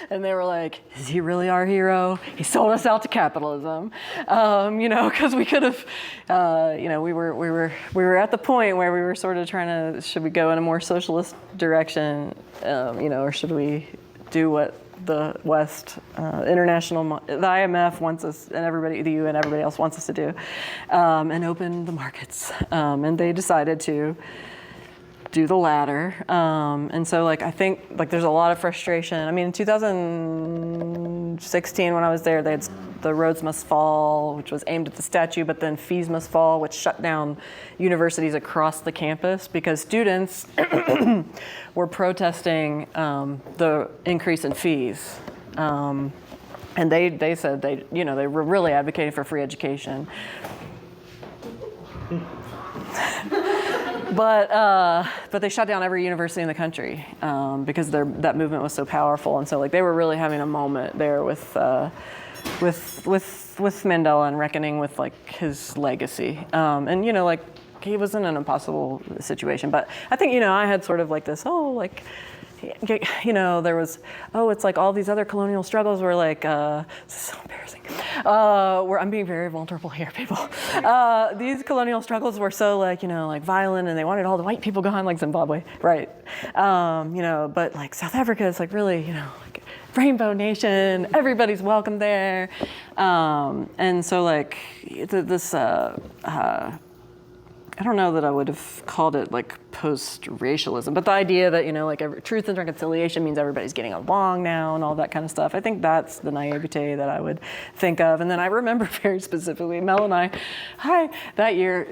And they were like, is he really our hero? He sold us out to capitalism. Because we could have, we were at the point where we were sort of trying to, should we go in a more socialist direction, or should we do what the West, the IMF wants us, and everybody, the UN, everybody else wants us to do, and open the markets. And they decided to do the latter. And so like, I think like there's a lot of frustration. I mean, in 2016 when I was there, they had the Roads Must Fall, which was aimed at the statue, but then Fees Must Fall, which shut down universities across the campus because students were protesting the increase in fees. And they said they were really advocating for free education. But they shut down every university in the country because that movement was so powerful, and so like they were really having a moment there with Mandela and reckoning with like his legacy, and like he was in an impossible situation. But I think I had sort of like this there was it's like all these other colonial struggles were like this is so embarrassing. Where I'm being very vulnerable here, people. These colonial struggles were so like violent, and they wanted all the white people gone, like Zimbabwe, right? But like South Africa is like really like rainbow nation, everybody's welcome there, and so like this. I don't know that I would have called it like post-racialism, but the idea that, like truth and reconciliation means everybody's getting along now and all that kind of stuff. I think that's the naivete that I would think of. And then I remember very specifically, Mel and I, that year,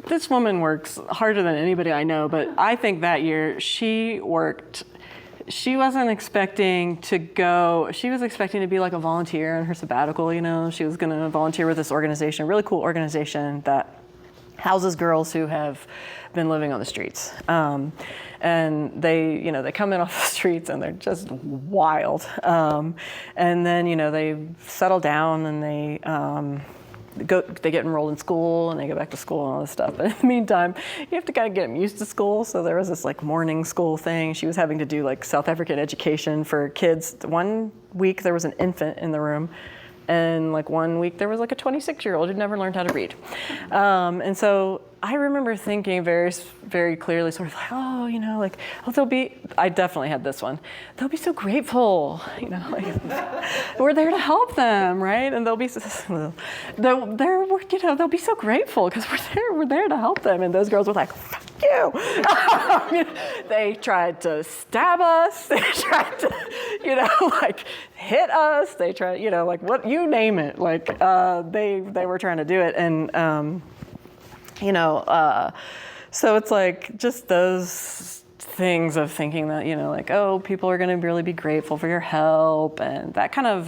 this woman works harder than anybody I know, but I think that year she wasn't expecting to go, she was expecting to be like a volunteer in her sabbatical, She was gonna volunteer with this organization, a really cool organization that houses girls who have been living on the streets. And they come in off the streets and they're just wild. And then, they settle down and they get enrolled in school and they go back to school and all this stuff. But in the meantime, you have to kind of get them used to school. So there was this like morning school thing. She was having to do like South African education for kids. One week there was an infant in the room. And like 1 week there was like a 26-year-old who'd never learned how to read. And so I remember thinking very, very clearly sort of like, I definitely had this one. They'll be so grateful, like we're there to help them, right? And they'll be so grateful because we're there to help them. And those girls were like, you. They tried to stab us. They tried to, like hit us. They tried, like what, you name it. Like they were trying to do it. And, so it's like just those things of thinking that, like, oh, people are going to really be grateful for your help, and that kind of,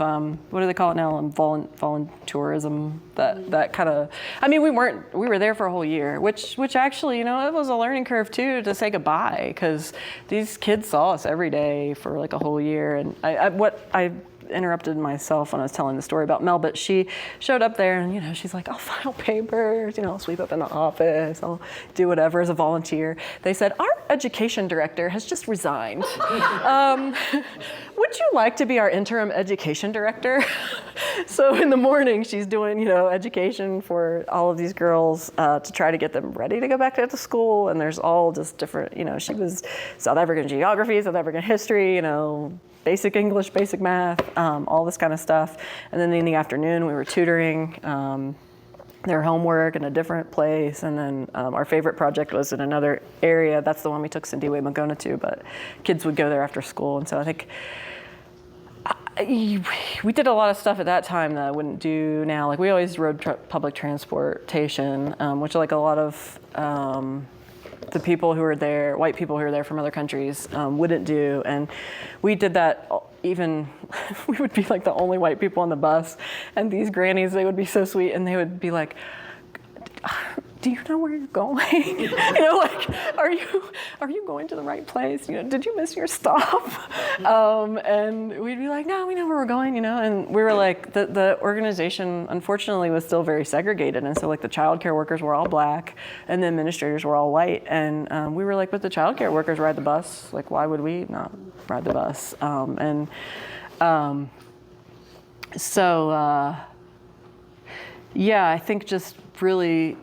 what do they call it now? Volunteerism. That kind of, I mean, we were there for a whole year, which actually, it was a learning curve too, to say goodbye, because these kids saw us every day for like a whole year. And I interrupted myself when I was telling the story about Mel, but she showed up there and, she's like, I'll file papers, I'll sweep up in the office, I'll do whatever as a volunteer. They said, our education director has just resigned. Would you like to be our interim education director? So in the morning, she's doing, education for all of these girls to try to get them ready to go back to school. And there's all just different, she was South African geography, South African history, basic English, basic math, all this kind of stuff. And then in the afternoon, we were tutoring their homework in a different place. And then our favorite project was in another area. That's the one we took Sindiwe Magona to, but kids would go there after school. And so I think we did a lot of stuff at that time that I wouldn't do now. Like we always rode public transportation, which like a lot of the people who were there, white people who were there from other countries, wouldn't do. And we did that even, we would be like the only white people on the bus. And these grannies, they would be so sweet, and they would be like, do you know where you're going? Like, are you going to the right place? Did you miss your stop? And we'd be like, no, we know where we're going, and we were like, the organization, unfortunately, was still very segregated. And so like the childcare workers were all black and the administrators were all white. And we were like, but the childcare workers ride the bus. Like, why would we not ride the bus? Yeah, I think just really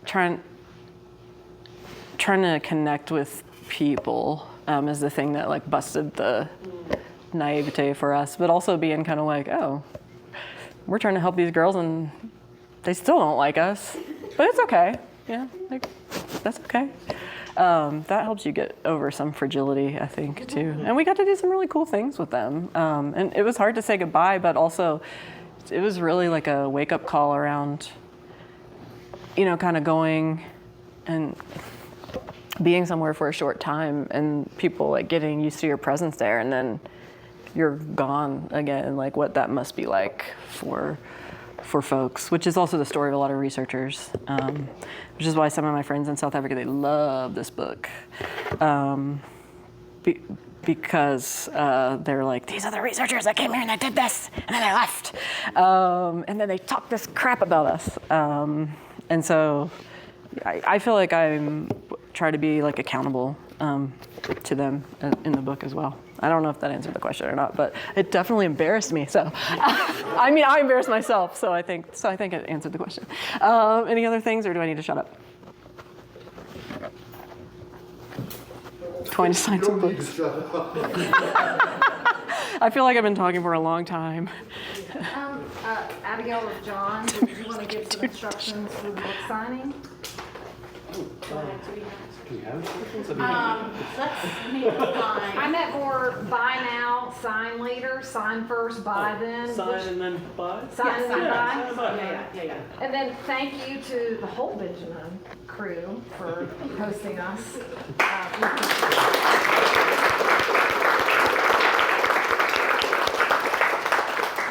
trying to connect with people is the thing that like busted the naivete for us, but also being kind of like, oh, we're trying to help these girls and they still don't like us, but it's okay. Yeah, like that's okay. That helps you get over some fragility, I think, too. And we got to do some really cool things with them. And it was hard to say goodbye, but also it was really like a wake-up call around, kind of going and being somewhere for a short time and people like getting used to your presence there, and then you're gone again, like what that must be like for folks, which is also the story of a lot of researchers, which is why some of my friends in South Africa, they love this book. Because they're like, these are the researchers that came here and they did this, and then they left. And then they talked this crap about us. And so I feel like I'm trying to be like accountable to them in the book as well. I don't know if that answered the question or not, but it definitely embarrassed me. So, I mean, I embarrassed myself. So I think it answered the question. Any other things, or do I need to shut up? Going to sign some books. I feel like I've been talking for a long time. Abigail or John, do you want to give some instructions for the book signing? I meant more buy now, sign later, sign first, buy then. Sign and then buy? Sign and then buy? Yeah. And then thank you to the whole Benjamin crew for hosting us. I'm going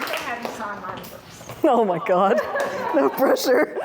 to have you sign mine first. Oh my God, no pressure.